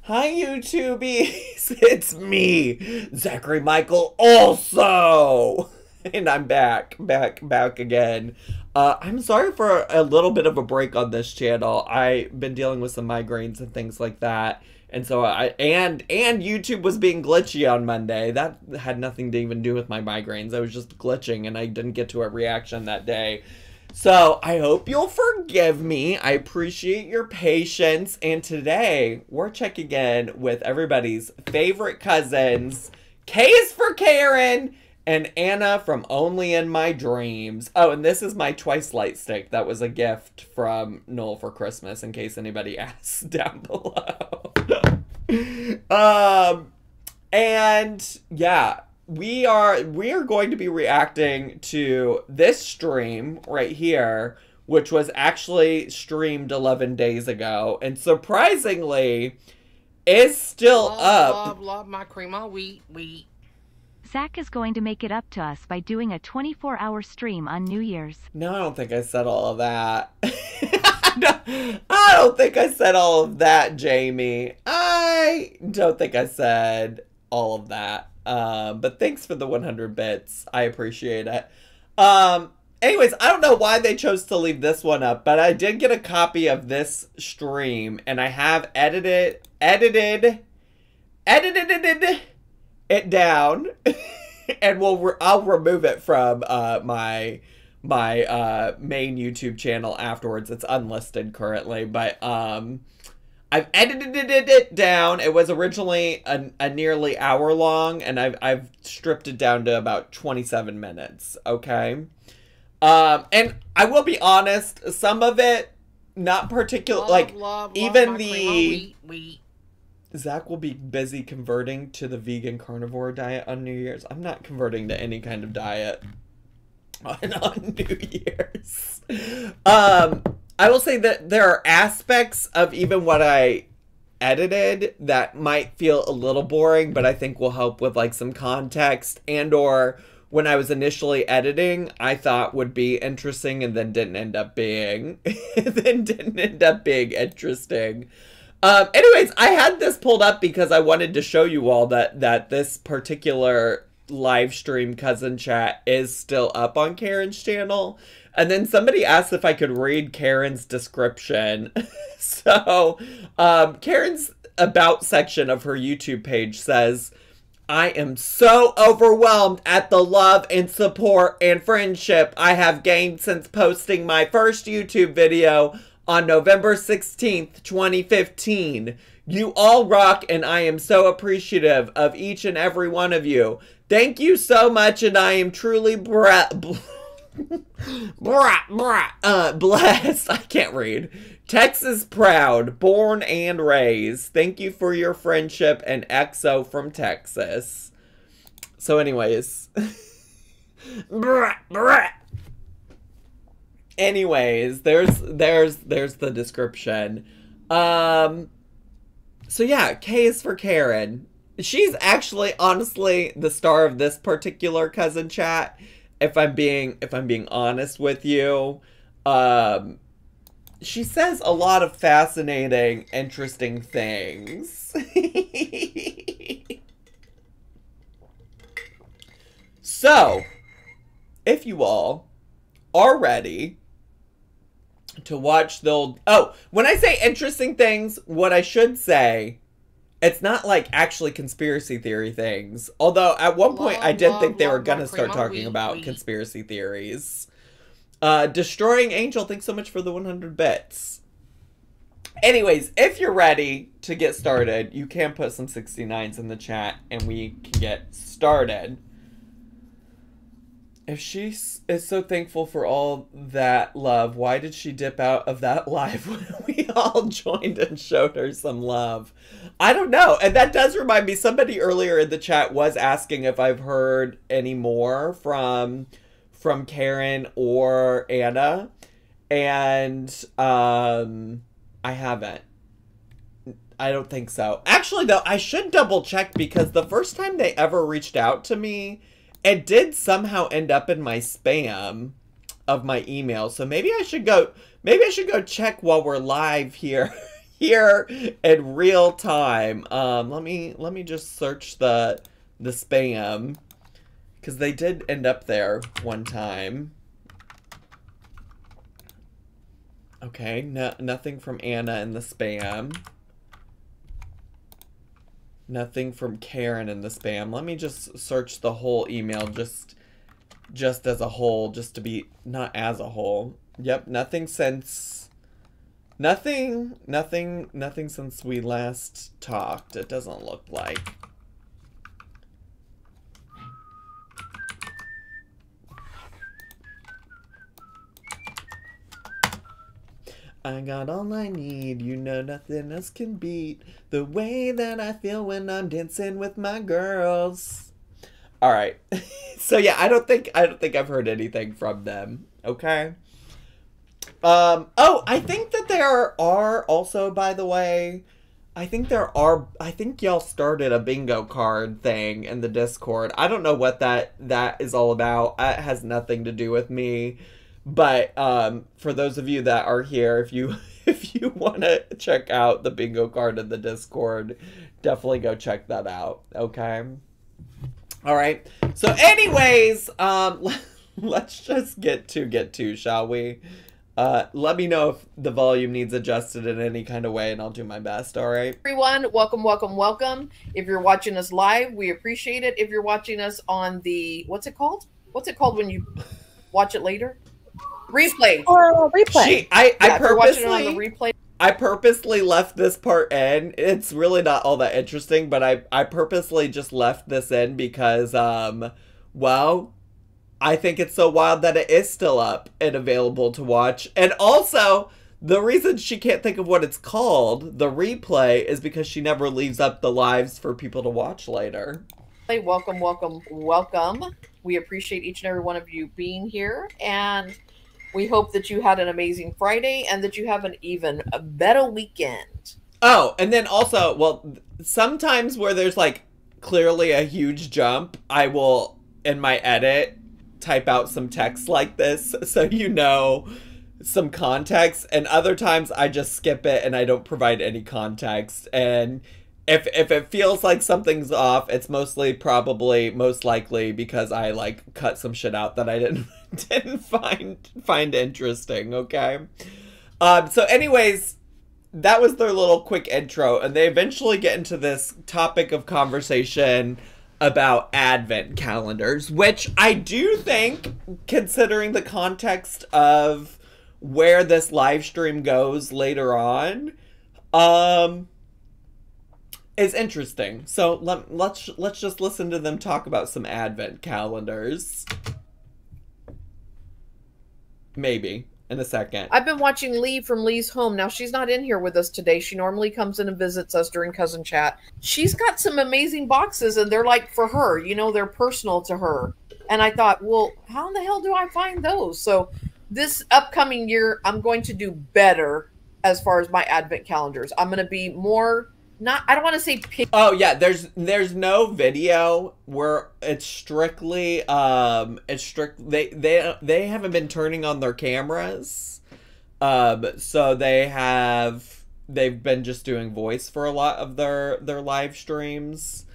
Hi, YouTubies! It's me, Zachary Michael, also! And I'm back again. I'm sorry for a little bit of a break on this channel. I've been dealing with some migraines and things like that. And so and YouTube was being glitchy on Monday. That had nothing to even do with my migraines. I was just glitching and I didn't get to a reaction that day. So I hope you'll forgive me. I appreciate your patience. And today we're checking in with everybody's favorite cousins. K is for Karen and Anna from Only in My Dreams. Oh, and this is my Twice light stick. That was a gift from Noel for Christmas, in case anybody asks down below. And yeah. We are going to be reacting to this stream right here, which was actually streamed 11 days ago, and surprisingly is still up. Love my cream of wheat. Zach is going to make it up to us by doing a 24-hour stream on New Year's. No, I don't think I said all of that. I don't think I said all of that, Jamie. I don't think I said all of that. But thanks for the 100 bits. I appreciate it. Anyways, I don't know why they chose to leave this one up, but I did get a copy of this stream, and I have edited it down, and I'll remove it from my main YouTube channel afterwards. It's unlisted currently, but I've edited it down. It was originally a nearly hour long, and I've stripped it down to about 27 minutes, okay? And I will be honest, some of it, not particular, even the... Zach will be busy converting to the vegan carnivore diet on New Year's. I'm not converting to any kind of diet on New Year's. I will say that there are aspects of even what I edited that might feel a little boring, but I think will help with like some context, and or when I was initially editing, I thought would be interesting and then didn't end up being interesting. Anyways, I had this pulled up because I wanted to show you all that this particular live stream cousin chat is still up on Karen's channel. And then somebody asked if I could read Karen's description. So, Karen's about section of her YouTube page says, I am so overwhelmed at the love and support and friendship I have gained since posting my first YouTube video on November 16th, 2015. You all rock, and I am so appreciative of each and every one of you. Thank you so much, and I am truly blessed. I can't read. Texas proud, born and raised. Thank you for your friendship, and XO from Texas. So anyways. Anyways, there's the description. So yeah, K is for Karen. She's actually honestly the star of this particular cousin chat. If I'm being honest with you, she says a lot of fascinating, interesting things. So, if you all are ready to watch the old... Oh, when I say interesting things, what I should say, it's not like actually conspiracy theory things. Although at one point I did think they were gonna start talking about conspiracy theories. Destroying Angel, thanks so much for the 100 bits. Anyways, if you're ready to get started, you can put some 69s in the chat and we can get started. If she is so thankful for all that love, why did she dip out of that live when we all joined and showed her some love? I don't know. And that does remind me, somebody earlier in the chat was asking if I've heard any more from Karen or Anna. And I haven't. I don't think so. Actually, though, I should double check because the first time they ever reached out to me, it did somehow end up in my spam of my email. So maybe I should go check while we're live here here in real time. Let me just search the spam, because they did end up there one time. Okay, nothing from Anna in the spam. Nothing from Karen in the spam. Let me just search the whole email just as a whole, just to be, not as a whole. Yep, nothing since since we last talked. It doesn't look like. I got all I need, you know nothing else can beat the way that I feel when I'm dancing with my girls. All right. So yeah, I don't think I've heard anything from them. Okay. Oh, I think that there are also, by the way, I think y'all started a bingo card thing in the Discord. I don't know what that is all about. It has nothing to do with me. But for those of you that are here, if you want to check out the bingo card in the Discord, definitely go check that out. Okay. All right. So anyways, let's just get to, shall we? Let me know if the volume needs adjusted in any kind of way, and I'll do my best. All right. Everyone, welcome, welcome, welcome. If you're watching us live, we appreciate it. If you're watching us on the, what's it called? What's it called when you watch it later? Replay. Oh, replay. I purposely on the replay. I purposely left this part in. It's really not all that interesting, but I purposely just left this in because well, I think it's so wild that it is still up and available to watch. And also, the reason she can't think of what it's called, the replay, is because she never leaves up the lives for people to watch later. Welcome, welcome, welcome. We appreciate each and every one of you being here, and we hope that you had an amazing Friday and that you have an even better weekend. Oh, and then also, well, sometimes where there's like clearly a huge jump, I will, in my edit, type out some text like this so you know some context, and other times I just skip it and I don't provide any context. And if it feels like something's off, it's most likely because I like cut some shit out that I didn't find interesting. Okay. So anyways, that was their little quick intro, and they eventually get into this topic of conversation about advent calendars, which I do think, considering the context of where this live stream goes later on, is interesting. So let's just listen to them talk about some advent calendars. Maybe in a second. I've been watching Lee from Lee's Home. Now, she's not in here with us today. She normally comes in and visits us during Cousin Chat. She's got some amazing boxes, and they're like for her, you know, they're personal to her. And I thought, well, how in the hell do I find those? So this upcoming year, I'm going to do better as far as my advent calendars. I'm going to be more, not, I don't want to say picky. Oh yeah, there's no video where it's strictly they haven't been turning on their cameras. So they've been just doing voice for a lot of their live streams.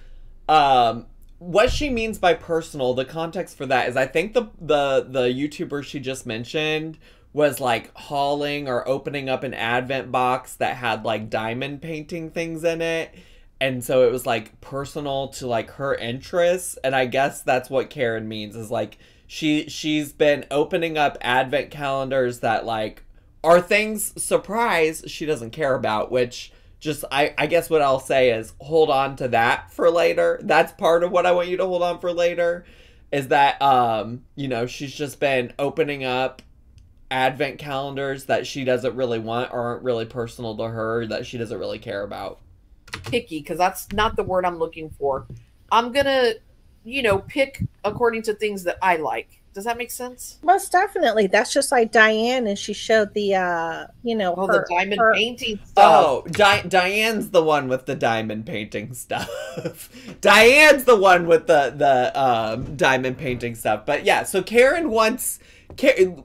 What she means by personal, the context for that is I think the YouTuber she just mentioned was like hauling or opening up an advent box that had like diamond painting things in it, and so it was like personal to like her interests. And I guess that's what Karen means, is like she's been opening up advent calendars that like are things, surprise, she doesn't care about, which just I guess what I'll say is hold on to that for later. That's part of what I want you to hold on for later, is that you know, she's just been opening up advent calendars that she doesn't really want or aren't really personal to her, that she doesn't really care about. Picky, because that's not the word I'm looking for. I'm gonna, you know, pick according to things that I like. Does that make sense? Most definitely. That's just like Diane, and she showed the, you know, the diamond painting stuff. Oh, Diane's the one with the diamond painting stuff. Diane's the one with the diamond painting stuff. But yeah, so Karen wants,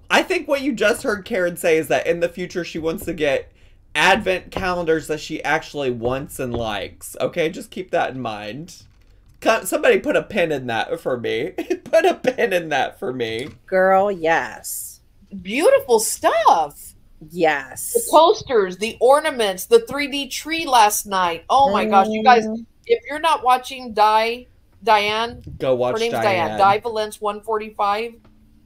I think what you just heard Karen say is that in the future she wants to get advent calendars that she actually wants and likes. Okay, just keep that in mind. Somebody put a pin in that for me. Put a pin in that for me. Girl, yes. Beautiful stuff. Yes. The posters, the ornaments, the 3D tree last night. Oh my gosh, you guys, if you're not watching Diane, go watch her name's Diane. Di Valence 145.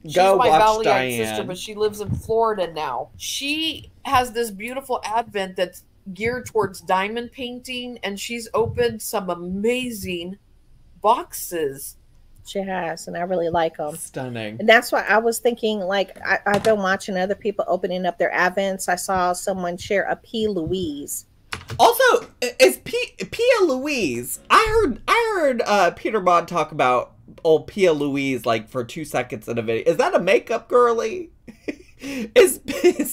She's go my watch Valleyite Diane. sister, but she lives in Florida now. She has this beautiful advent that's geared towards diamond painting, and she's opened some amazing boxes. She has, and I really like them. Stunning. And that's why I was thinking, like, I've been watching other people opening up their advents. I saw someone share a P. Louise. Also, is Pia Louise? I heard Peter Bod talk about old Pia Louise like for 2 seconds in a video. Is that a makeup girly? Is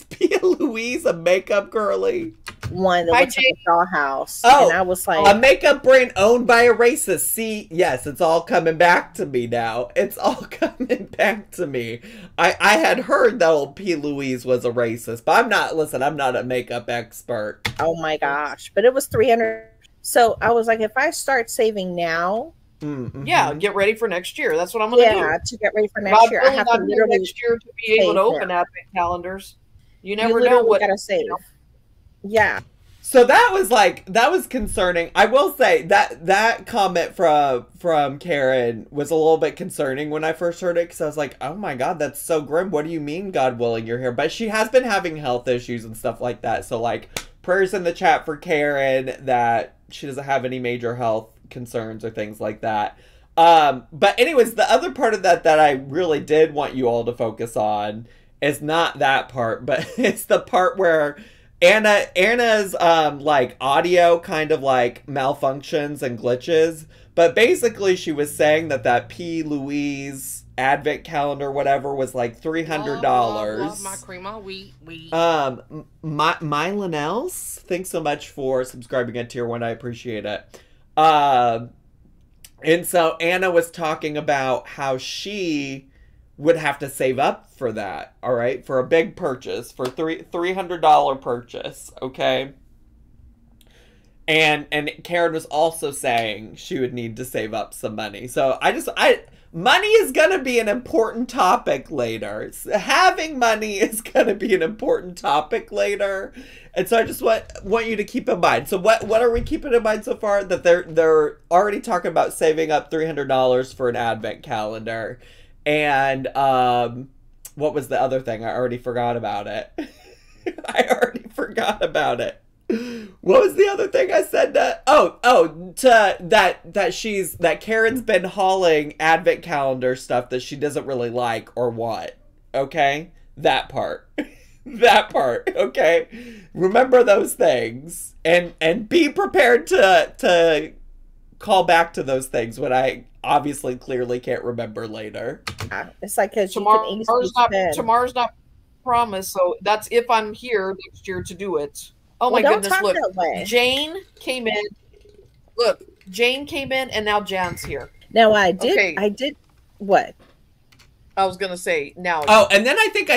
Pia Louise a makeup girly? One that looks like a dollhouse. Oh, and I was like, a makeup brand owned by a racist. See, yes, it's all coming back to me now. It's all coming back to me. I had heard that old P. Louise was a racist, but I'm not a makeup expert. oh my gosh. But it was 300. So I was like, if I start saving now. Mm-hmm. Yeah, get ready for next year. That's what I'm going to do. Yeah, to get ready for next year. I have to literally next year to be able to open advent calendars. You never know what you gotta save. You know. Yeah. So that was concerning. I will say that comment from Karen was a little bit concerning when I first heard it, because I was like, oh my God, that's so grim. What do you mean, God willing, you're here? But she has been having health issues and stuff like that. So like, prayers in the chat for Karen that she doesn't have any major health concerns or things like that. But anyways, the other part of that I really did want you all to focus on is not that part, but it's the part where Anna's like audio kind of like malfunctions and glitches. But basically she was saying that P. Louise advent calendar whatever was like $300. Love my cream all wheat. Mylan else, thanks so much for subscribing at tier 1. I appreciate it. And so Anna was talking about how she would have to save up for that, all right, for a big purchase, for $300 purchase, okay? And Karen was also saying she would need to save up some money. So money is gonna be an important topic later. Having money is gonna be an important topic later. And so I just want you to keep in mind. So what are we keeping in mind so far? That they're already talking about saving up $300 for an advent calendar. And what was the other thing? I already forgot about it. What was the other thing I said? That Karen's been hauling advent calendar stuff that she doesn't really like or want. Okay? That part. That part. Okay? Remember those things. And be prepared to call back to those things when I obviously clearly can't remember later. It's like, because tomorrow's not promised, so that's if I'm here next year to do it. Oh my goodness, look. Jane came in. Look, Jane came in and now Jan's here. Now I did what? I was gonna say now. Oh, and then I think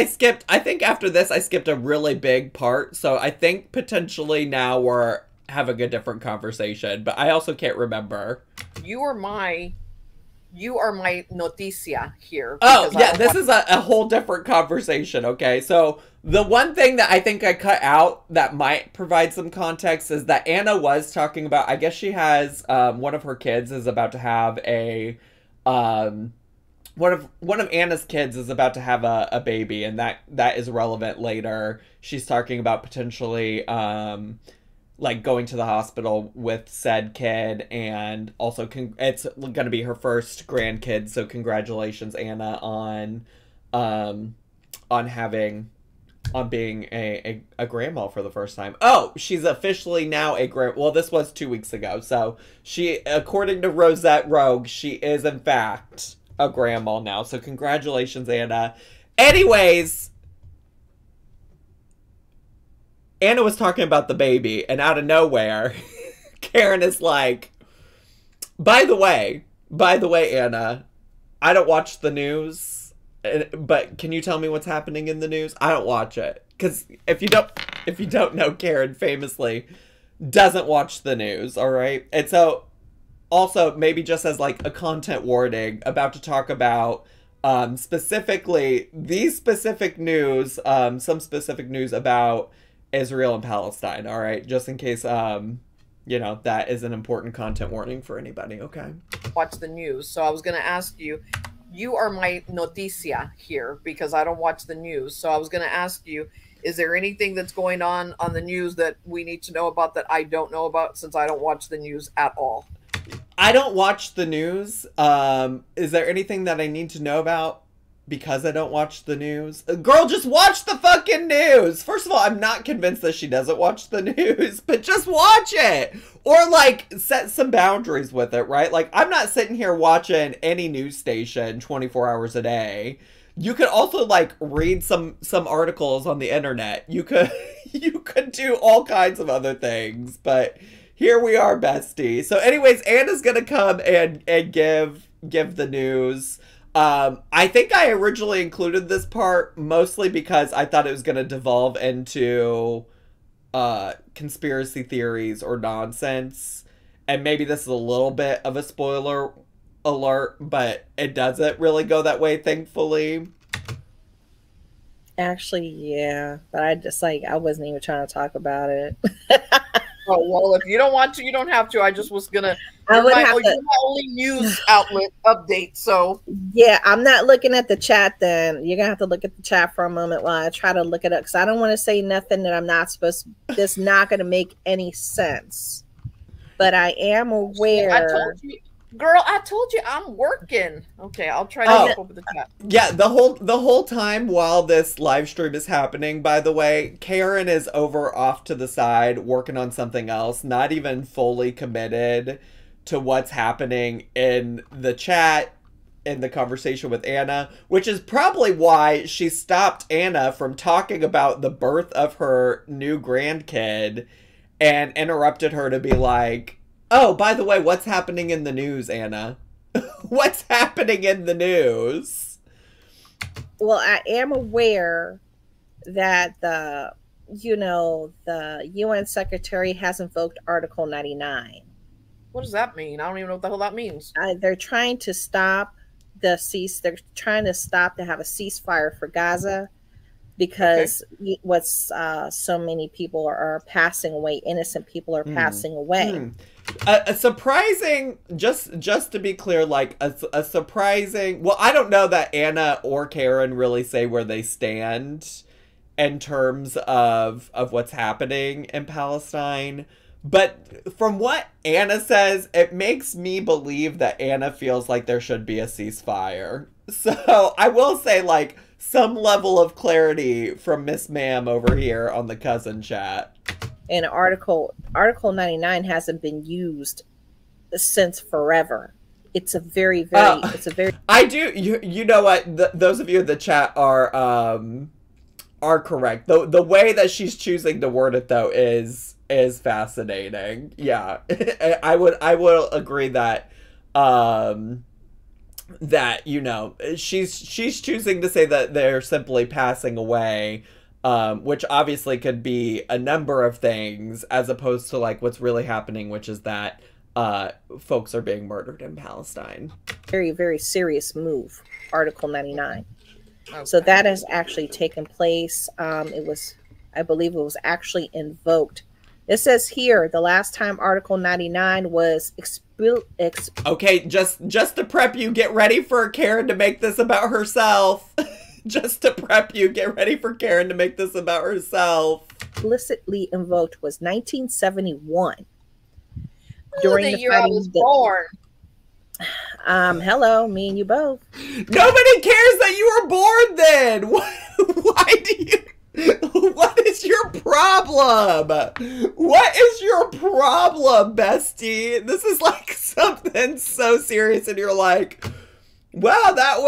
after this I skipped a really big part, so I think potentially now we're having a different conversation, but I also can't remember. You are my noticia here. Oh, yeah, this is a whole different conversation, okay? So the one thing that I think I cut out that might provide some context is that Anna was talking about, I guess she has, one of her kids is about to have one of Anna's kids is about to have a baby, and that is relevant later. She's talking about potentially, like going to the hospital with said kid, and also it's going to be her first grandkid. So congratulations, Anna, on being a grandma for the first time. Oh, she's officially now a well, this was 2 weeks ago. So she, according to Rosette Rogue, she is in fact a grandma now. So congratulations, Anna. Anyways, Anna was talking about the baby, and out of nowhere, Karen is like, by the way, Anna, I don't watch the news, but can you tell me what's happening in the news? I don't watch it. Because if you if you don't know, Karen famously doesn't watch the news, all right? And so, also, maybe just as like a content warning, about to talk about specifically these specific news, some specific news about Israel and Palestine, all right? Just in case, you know, that is an important content warning for anybody, okay? Watch the news. So I was going to ask you, you are my noticia here because I don't watch the news. So I was going to ask you, is there anything that's going on the news that we need to know about that I don't know about since I don't watch the news at all? I don't watch the news. Is there anything that I need to know about because I don't watch the news? Girl, just watch the fucking news. First of all, I'm not convinced that she doesn't watch the news, but just watch it. Or, like, set some boundaries with it, right? Like, I'm not sitting here watching any news station 24 hours a day. You could also, like, read some articles on the internet. You could do all kinds of other things, but here we are, bestie. So anyways, Anna's gonna come and give the news. I think I originally included this part mostly because I thought it was gonna devolve into conspiracy theories or nonsense. And maybe this is a little bit of a spoiler alert, but it doesn't really go that way, thankfully. Actually, yeah, but I wasn't even trying to talk about it. Oh, well, if you don't want to, you don't have to. I just was gonna. I would have you're my only news outlet update. So yeah, I'm not looking at the chat. Then you're gonna have to look at the chat for a moment while I try to look it up because I don't want to say nothing that I'm not supposed to. That's not gonna make any sense. But I am aware. I told you, girl. I told you I'm working. Okay, I'll try to look over the chat. Yeah, the whole time while this live stream is happening, by the way, Karen is off to the side working on something else, not even fully committed to what's happening in the chat, in the conversation with Anna, which is probably why she stopped Anna from talking about the birth of her new grandkid and interrupted her to be like, oh, by the way, what's happening in the news, Anna? What's happening in the news? Well, I am aware that the UN Secretary has invoked Article 99. What does that mean? I don't even know what the hell that means. They're trying to stop they're trying to stop to have a ceasefire for Gaza because so many people are passing away. Innocent people are passing away. A surprising, just to be clear, like a surprising, well, I don't know that Anna or Karen really say where they stand in terms of what's happening in Palestine. But from what Anna says, it makes me believe that Anna feels like there should be a ceasefire. So I will say, like, some level of clarity from Miss Ma'am over here on the cousin chat. And Article 99 hasn't been used since forever. It's a very I do, you know what, those of you in the chat are correct. The way that she's choosing to word it, though, is fascinating. Yeah. I will agree that that, you know, she's choosing to say that they're simply passing away, which obviously could be a number of things, as opposed to like what's really happening, which is that folks are being murdered in Palestine. Very, very serious move, Article 99. Okay. So that has actually taken place. I believe it was actually invoked. It says here, the last time Article 99 was okay, just to prep you, get ready for Karen to make this about herself. Just to prep you, get ready for Karen to make this about herself. Explicitly invoked was 1971. During the year I was born. Hello, me and you both. Nobody cares that you were born then. Why do you... What is your problem? What is your problem, bestie? This is like something so serious and you're like, wow, that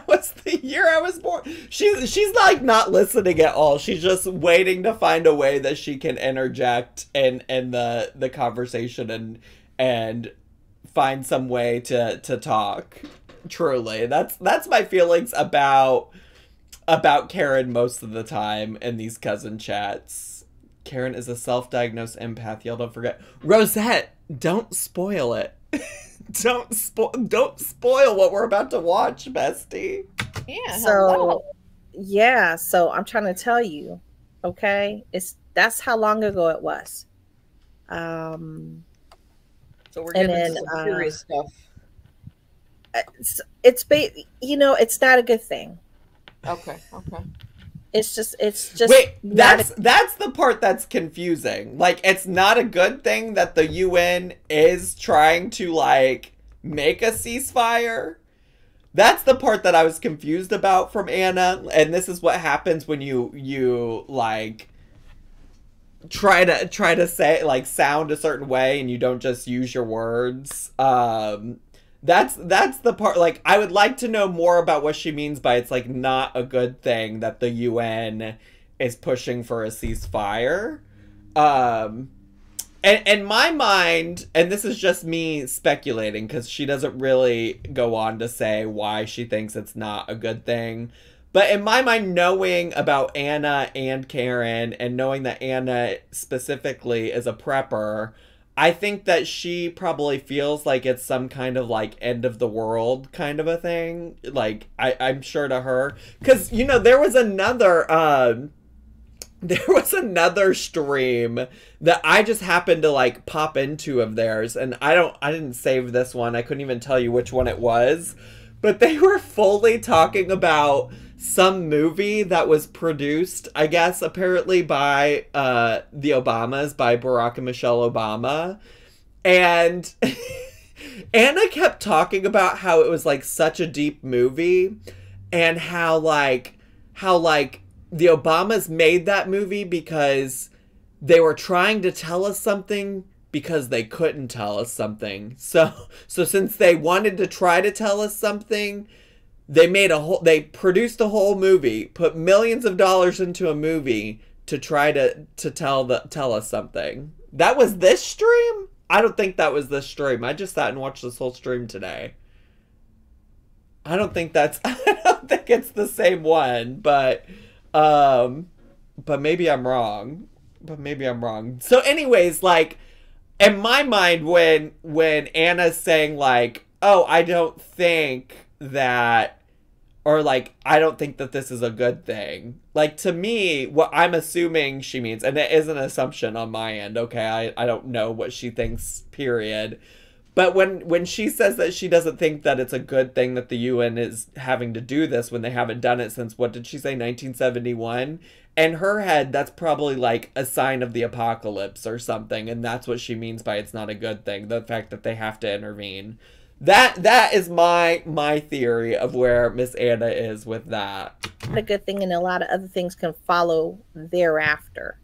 was the year I was born. She's like not listening at all. She's just waiting to find a way that she can interject in the conversation and find some way to talk. Truly. That's my feelings about Karen most of the time in these cousin chats. Karen is a self-diagnosed empath. Y'all don't forget. Rosette, don't spoil it. Don't spoil what we're about to watch, bestie. Yeah. So, yeah. So I'm trying to tell you, okay, that's how long ago it was. So we're getting into some serious stuff. It's not a good thing. Okay. It's just wait, that's the part that's confusing. Like, it's not a good thing that the UN is trying to like make a ceasefire. That's the part that I was confused about from Anna, and this is what happens when you like try to say, like, sound a certain way and you don't just use your words. That's the part, like, I would like to know more about what she means by it's, like, not a good thing that the UN is pushing for a ceasefire. And in my mind, and this is just me speculating, because she doesn't really go on to say why she thinks it's not a good thing. But in my mind, knowing about Anna and Karen, and knowing that Anna specifically is a prepper, I think that she probably feels like it's some kind of, like, end of the world kind of a thing. Like, I'm sure to her. Because, there was another stream that I just happened to, like, pop into of theirs. And I didn't save this one. I couldn't even tell you which one it was. But they were fully talking about some movie that was produced, I guess, apparently by the Obamas, by Barack and Michelle Obama. And Anna kept talking about how it was, like, such a deep movie, and how the Obamas made that movie because they were trying to tell us something because they couldn't tell us something. So since they wanted to try to tell us something, they produced a whole movie, put millions of dollars into a movie to try to tell us something. That was this stream? I don't think that was this stream. I just sat and watched this whole stream today. I don't think it's the same one, but maybe I'm wrong. So anyways, like, in my mind, when Anna's saying, like, oh, I don't think that, or, like, I don't think that this is a good thing, like, to me, what I'm assuming she means, and it is an assumption on my end, okay, I don't know what she thinks, period, but when she says that she doesn't think that it's a good thing that the UN is having to do this when they haven't done it since, what did she say, 1971? In her head, that's probably, like, a sign of the apocalypse or something, and that's what she means by it's not a good thing, the fact that they have to intervene. That is my theory of where Miss Anna is with that. A good thing, and a lot of other things can follow thereafter.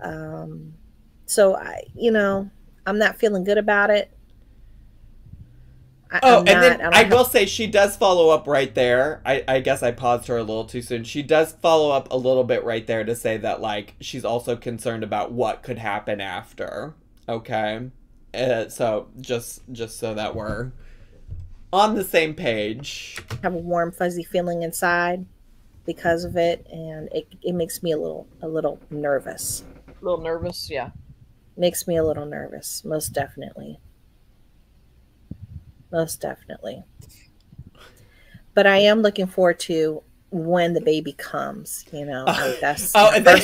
So I'm not feeling good about it. I will say she does follow up right there. I guess I paused her a little too soon. She does follow up a little bit right there to say that, like, she's also concerned about what could happen after. Okay. So just so that we're on the same page. I have a warm, fuzzy feeling inside because of it, and it makes me a little nervous. A little nervous, yeah. Makes me a little nervous, most definitely. Most definitely. But I am looking forward to when the baby comes, that's and then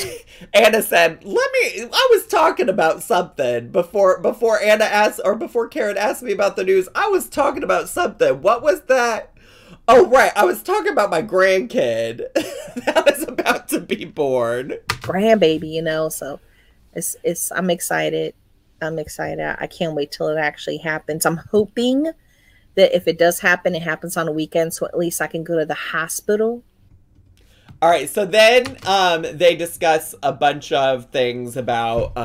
Anna said, I was talking about something before Anna asked, or before Karen asked me about the news. I was talking about something. What was that? Oh, right. I was talking about my grandkid that was about to be born. Grandbaby, so I'm excited. I can't wait till it actually happens. I'm hoping that if it does happen, it happens on a weekend, so at least I can go to the hospital. All right, so then they discuss a bunch of things about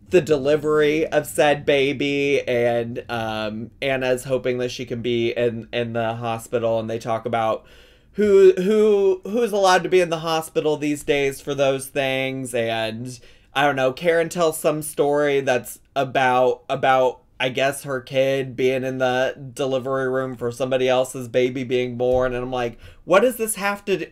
the delivery of said baby, and Anna's hoping that she can be in the hospital, and they talk about who's allowed to be in the hospital these days for those things, and I don't know, Karen tells some story that's about I guess her kid being in the delivery room for somebody else's baby being born, and I'm like, what does this have to do?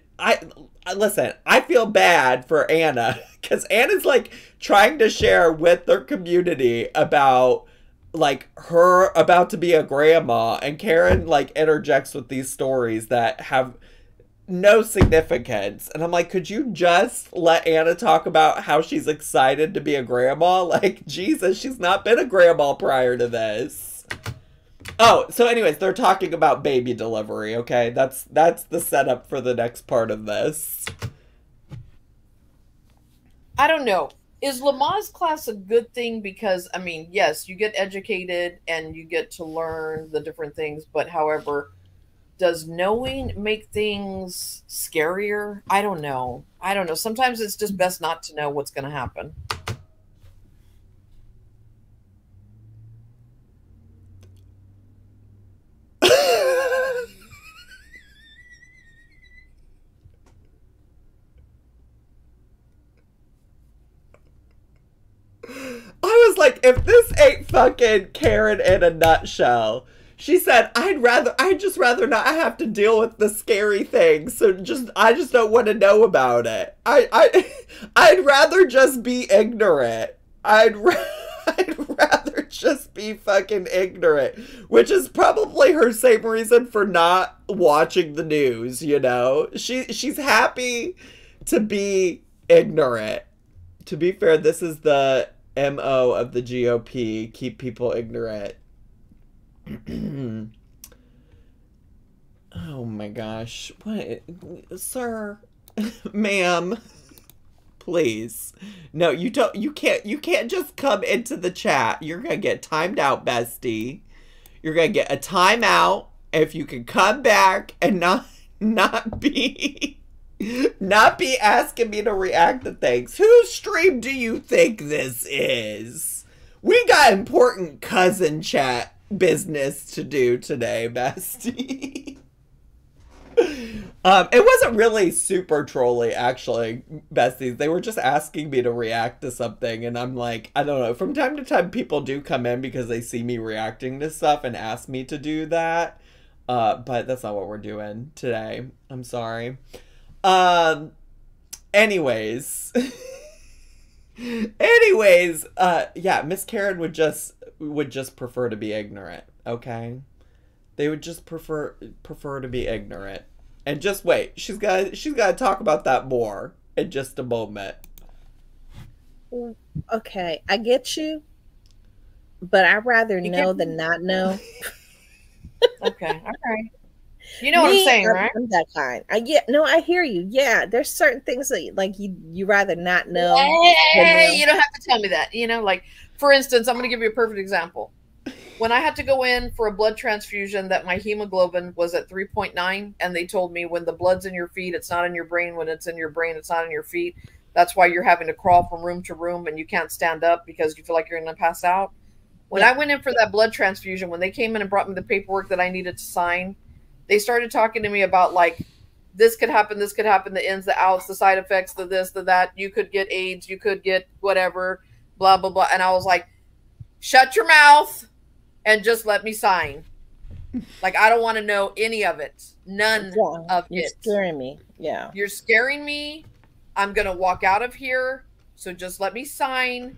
listen, I feel bad for Anna because Anna's like trying to share with their community about like her about to be a grandma, and Karen like interjects with these stories that have no significance. And I'm like, could you just let Anna talk about how she's excited to be a grandma? Like, Jesus, she's not been a grandma prior to this. Oh, so anyways, they're talking about baby delivery, okay? That's the setup for the next part of this. I don't know. Is Lamaze class a good thing? Because, I mean, yes, you get educated and you get to learn the different things, but however, does knowing make things scarier? I don't know. I don't know. Sometimes it's just best not to know what's going to happen. I was like, if this ain't fucking Karen in a nutshell. She said, I'd just rather not have to deal with the scary things. So I just don't want to know about it. I'd rather just be ignorant. I'd rather just be fucking ignorant, which is probably her same reason for not watching the news, you know? She's happy to be ignorant. To be fair, this is the MO of the GOP, keep people ignorant. Oh my gosh. What? Sir, ma'am, please. No, you can't just come into the chat. You're gonna get timed out, bestie. You're gonna get a timeout if you can come back and not be asking me to react to things. Whose stream do you think this is? We got important cousin chat business to do today, bestie. It wasn't really super trolly, actually, besties. They were just asking me to react to something, and I'm like, I don't know. From time to time, people do come in because they see me reacting to stuff and ask me to do that. But that's not what we're doing today. I'm sorry. Anyways. Yeah, Miss Karen would just prefer to be ignorant, okay? They would just prefer to be ignorant. And just wait, she's got to talk about that more in just a moment. Okay, I get you, but I'd rather know than not know. Okay, all right. You know what I'm saying, right? I'm that kind. I hear you. Yeah, there's certain things that like you rather not know. Hey, you don't have to tell me that. You know, like for instance, I'm going to give you a perfect example. When I had to go in for a blood transfusion, that my hemoglobin was at 3.9, and they told me when the blood's in your feet, it's not in your brain. When it's in your brain, it's not in your feet. That's why you're having to crawl from room to room, and you can't stand up because you feel like you're going to pass out. When I went in for that blood transfusion, when they came in and brought me the paperwork that I needed to sign, they started talking to me about like, this could happen, the ins, the outs, the side effects, the this, the that. You could get AIDS, you could get whatever, blah, blah, blah. And I was like, shut your mouth and just let me sign. Like, I don't want to know any of it. None of it. You're scaring me. Yeah. You're scaring me. I'm going to walk out of here. So just let me sign.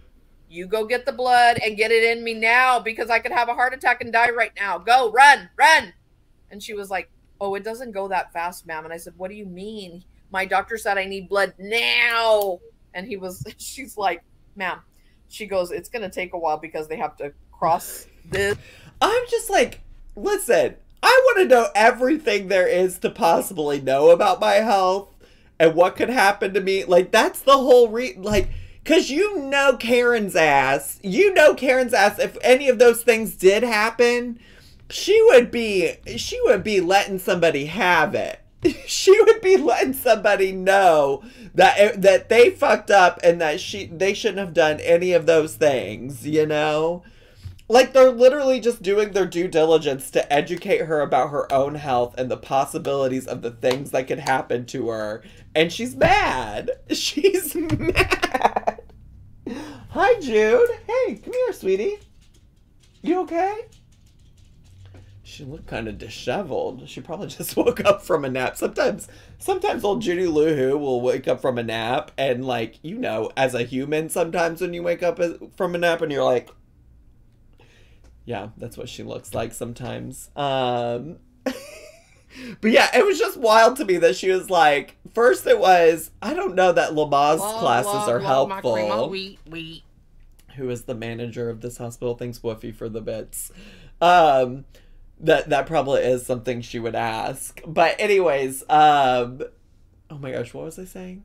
You go get the blood and get it in me now because I could have a heart attack and die right now. Go, run, run. And she was like, oh, it doesn't go that fast, ma'am. And I said, what do you mean? My doctor said I need blood now. And she's like, ma'am. She goes, it's going to take a while because they have to cross this. I'm just like, listen, I want to know everything there is to possibly know about my health and what could happen to me. Like, that's the whole because you know Karen's ass. You know Karen's ass. If any of those things did happen, she would be letting somebody have it. She would be letting somebody know that they fucked up and that they shouldn't have done any of those things, you know? Like, they're literally just doing their due diligence to educate her about her own health and the possibilities of the things that could happen to her. And she's mad. She's mad. Hi, Jude. Hey, come here, sweetie. You okay? She looked kind of disheveled. She probably just woke up from a nap. Sometimes old Judy Lou will wake up from a nap and, like, you know, as a human, sometimes when you wake up from a nap and you're like, yeah, that's what she looks like sometimes. But yeah, it was just wild to me that she was like, first it was, I don't know that Lamaze classes are helpful. Who is the manager of this hospital? Thanks, Woofy, for the bits. That probably is something she would ask. But anyways, oh my gosh, what was I saying?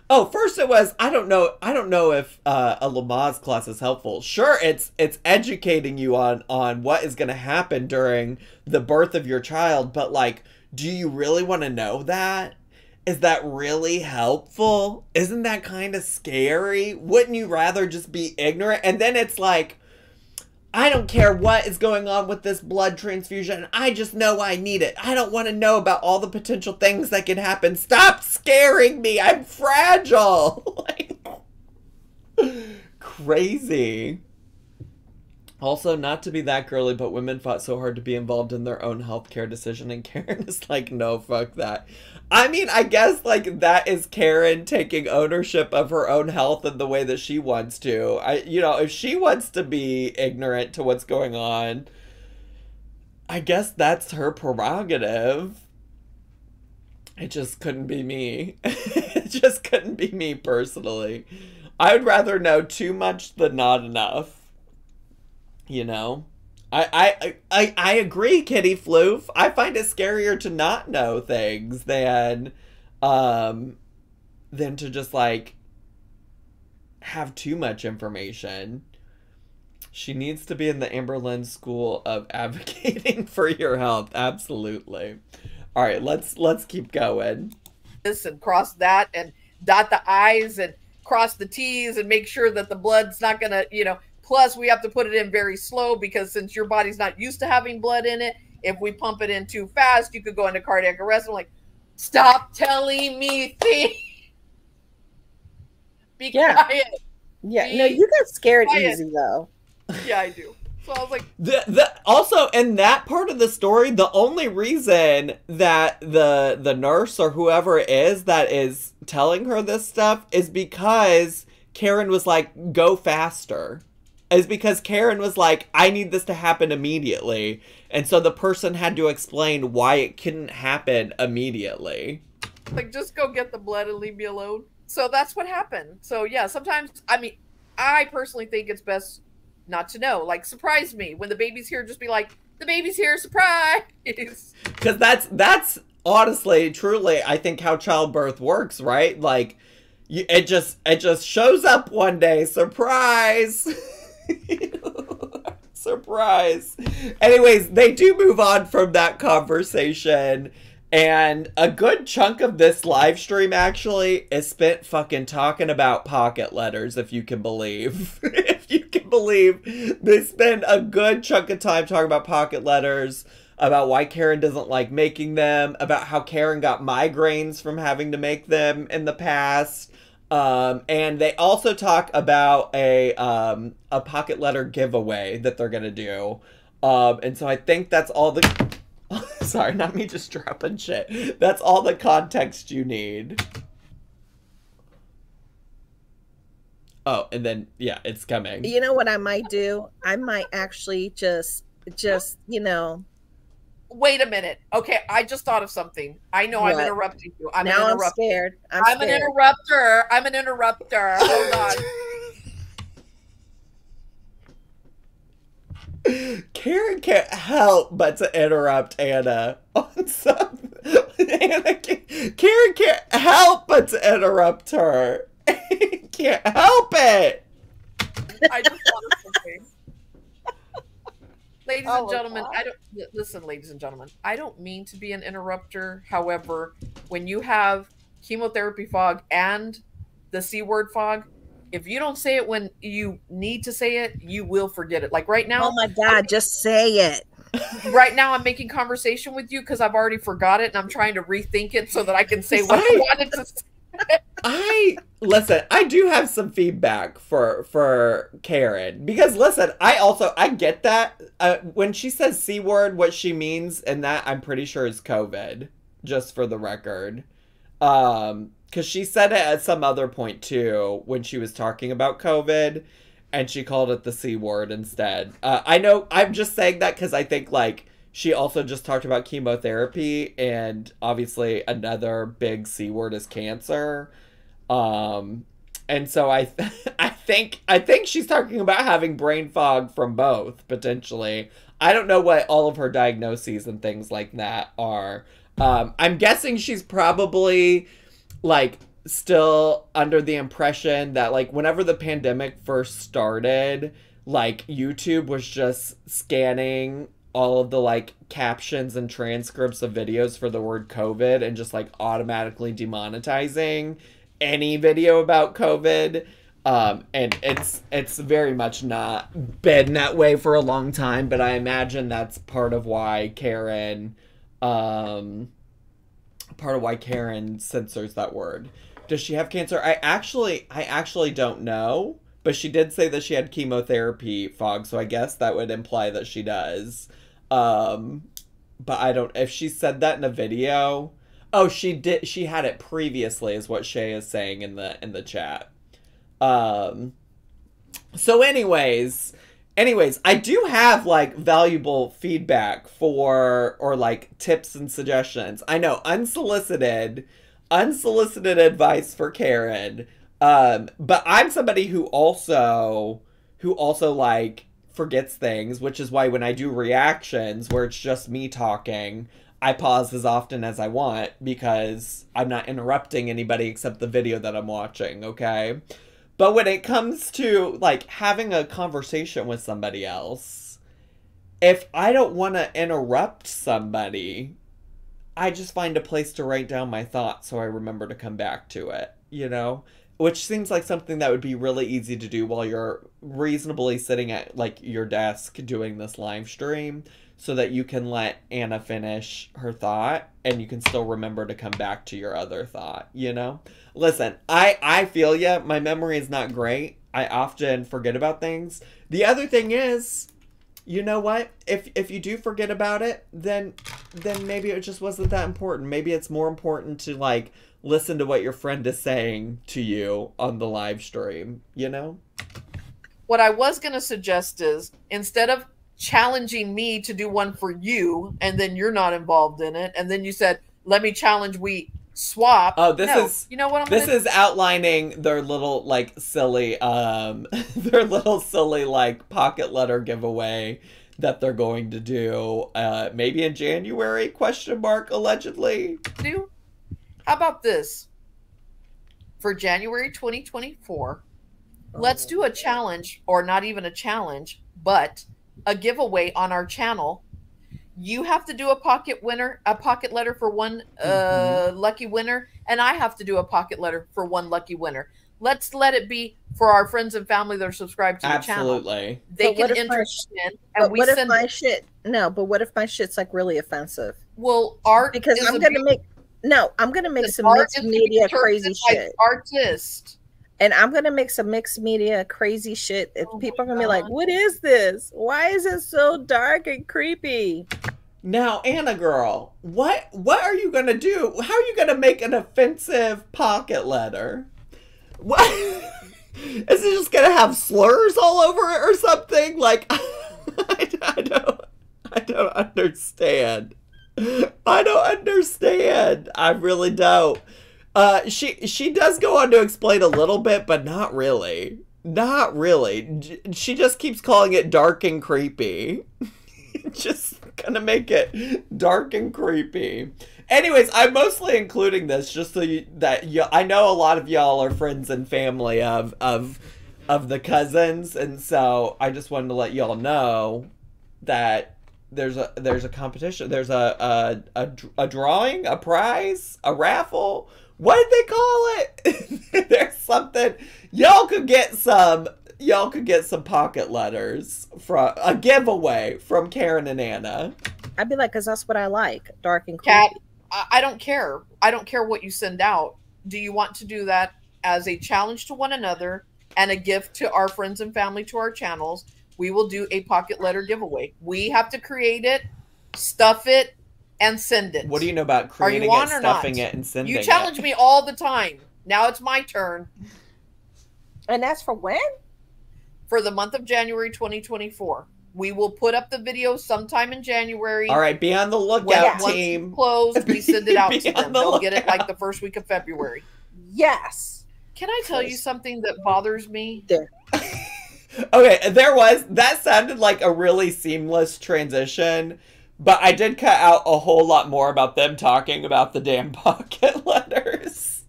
Oh, first it was, I don't know if a Lamaze class is helpful. Sure, it's educating you on what is going to happen during the birth of your child, but like, do you really want to know that? Is that really helpful? Isn't that kind of scary? Wouldn't you rather just be ignorant? And then it's like, I don't care what is going on with this blood transfusion. I just know I need it. I don't want to know about all the potential things that can happen. Stop scaring me. I'm fragile. Like, crazy. Also, not to be that girly, but women fought so hard to be involved in their own healthcare decision, and Karen is like, no, fuck that. I mean, I guess, like, that is Karen taking ownership of her own health in the way that she wants to. You know, if she wants to be ignorant to what's going on, I guess that's her prerogative. It just couldn't be me. It just couldn't be me personally. I would rather know too much than not enough. You know? I agree, Kitty Floof. I find it scarier to not know things than to just, like, have too much information. She needs to be in the Amberlynn School of Advocating for Your Health. Absolutely. All right, let's keep going. This and cross that and dot the I's and cross the T's and make sure that the blood's not gonna, you know. Plus, we have to put it in very slow because since your body's not used to having blood in it, if we pump it in too fast, you could go into cardiac arrest. I'm like, stop telling me things. Be quiet. Yeah, no, you get scared easy, though. Yeah, I do. So I was like... Also, in that part of the story, the only reason that the nurse or whoever it is that is telling her this stuff is because Karen was like, go faster. Is because Karen was like, I need this to happen immediately. And so the person had to explain why it couldn't happen immediately. Like, just go get the blood and leave me alone. So that's what happened. So yeah, sometimes, I mean, I personally think it's best not to know. Like, surprise me. When the baby's here, just be like, the baby's here, surprise! Because that's honestly, truly, I think how childbirth works, right? Like, it just shows up one day, surprise! Surprise. Anyways, they do move on from that conversation, and a good chunk of this live stream actually is spent fucking talking about pocket letters, if you can believe. If you can believe, they spend a good chunk of time talking about pocket letters, about why Karen doesn't like making them, about how Karen got migraines from having to make them in the past. And they also talk about a pocket letter giveaway that they're gonna do. And so I think that's all the... Sorry, not me just dropping shit. That's all the context you need. Oh, and then, yeah, it's coming. You know what I might do? I might actually just, you know... Wait a minute. Okay, I just thought of something. I know what? I'm interrupting you. I'm scared. I'm an interrupter. I'm an interrupter. Hold on. Karen can't help but to interrupt Anna on something. Karen can't help but to interrupt her. Can't help it. I just thought of something. Ladies and gentlemen, ladies and gentlemen, I don't mean to be an interrupter. However, when you have chemotherapy fog and the C word fog, if you don't say it when you need to say it, you will forget it. Like right now. Oh my God, just say it. Right now, I'm making conversation with you because I've already forgot it and I'm trying to rethink it so that I can say what I wanted to say. Listen, I do have some feedback for Karen, because listen, I get that when she says C word, what she means, and that I'm pretty sure is COVID, just for the record. Because she said it at some other point too when she was talking about COVID, and she called it the C word instead. I know I'm just saying that because I think like she also just talked about chemotherapy, and obviously another big C word is cancer. And so I think she's talking about having brain fog from both, potentially. I don't know what all of her diagnoses and things like that are. I'm guessing she's probably like still under the impression that like whenever the pandemic first started, like YouTube was just scanning all of the like captions and transcripts of videos for the word COVID and just like automatically demonetizing any video about COVID. And it's very much not been that way for a long time, but I imagine that's part of why Karen censors that word. Does she have cancer? I actually don't know, but she did say that she had chemotherapy fog, so I guess that would imply that she does. But I don't, if she said that in a video. Oh, she did. She had it previously, is what Shay is saying in the chat. So anyways, I do have like valuable feedback or like tips and suggestions. I know unsolicited advice for Karen. But I'm somebody who also like forgets things, which is why when I do reactions where it's just me talking, I pause as often as I want because I'm not interrupting anybody except the video that I'm watching, okay? But when it comes to, like, having a conversation with somebody else, if I don't want to interrupt somebody, I just find a place to write down my thoughts so I remember to come back to it, you know? Which seems like something that would be really easy to do while you're reasonably sitting at, like, your desk doing this live stream, so that you can let Anna finish her thought and you can still remember to come back to your other thought, you know? Listen, I feel ya. My memory is not great. I often forget about things. The other thing is, you know what? If you do forget about it, then maybe it just wasn't that important. Maybe it's more important to, like, listen to what your friend is saying to you on the live stream, you know? What I was going to suggest is, instead of challenging me to do one for you, and then you're not involved in it, and then you said, let me challenge, we swap. Oh, this is, you know what this is outlining their little, like, silly, their little silly, like, pocket letter giveaway that they're going to do, maybe in January, ? Allegedly. How about this? For January 2024, let's do a challenge, or not even a challenge, but a giveaway on our channel. You have to do a pocket letter for one lucky winner, and I have to do a pocket letter for one lucky winner. Let's let it be for our friends and family that are subscribed to the channel. Absolutely. They can enter in, and we send. But what if my shit's like really offensive? Well, art, because I'm gonna make some mixed media crazy shit. Artist. And I'm going to make some mixed media crazy shit. People are going to be like, what is this? Why is it so dark and creepy? Now, Anna girl, what are you going to do? How are you going to make an offensive pocket letter? What? Is it just going to have slurs all over it or something? Like, I don't understand. I don't understand. I really don't. She does go on to explain a little bit, but not really. Not really. She just keeps calling it dark and creepy. Just gonna make it dark and creepy. Anyways, I'm mostly including this just so I know a lot of y'all are friends and family of the cousins, and so I just wanted to let y'all know that there's a competition. There's a drawing, a prize, a raffle. What did they call it? There's something. Y'all could get some pocket letters from a giveaway from Karen and Anna. I'd be like, because that's what I like, dark and creepy. Kat, I don't care. I don't care what you send out. do you want to do that as a challenge to one another and a gift to our friends and family to our channels? We will do a pocket letter giveaway. We have to create it, stuff it, and send it. What do you know about creating it, stuffing it, and sending it? You challenge me all the time. Now it's my turn. And that's for when? For the month of January 2024. We will put up the video sometime in January. All right, be on the lookout, team. Once it's closed, we send it out to them. They'll get it like the first week of February. Yes. Can I tell you something that bothers me? There. Okay, that sounded like a really seamless transition, but I did cut out a whole lot more about them talking about the damn pocket letters.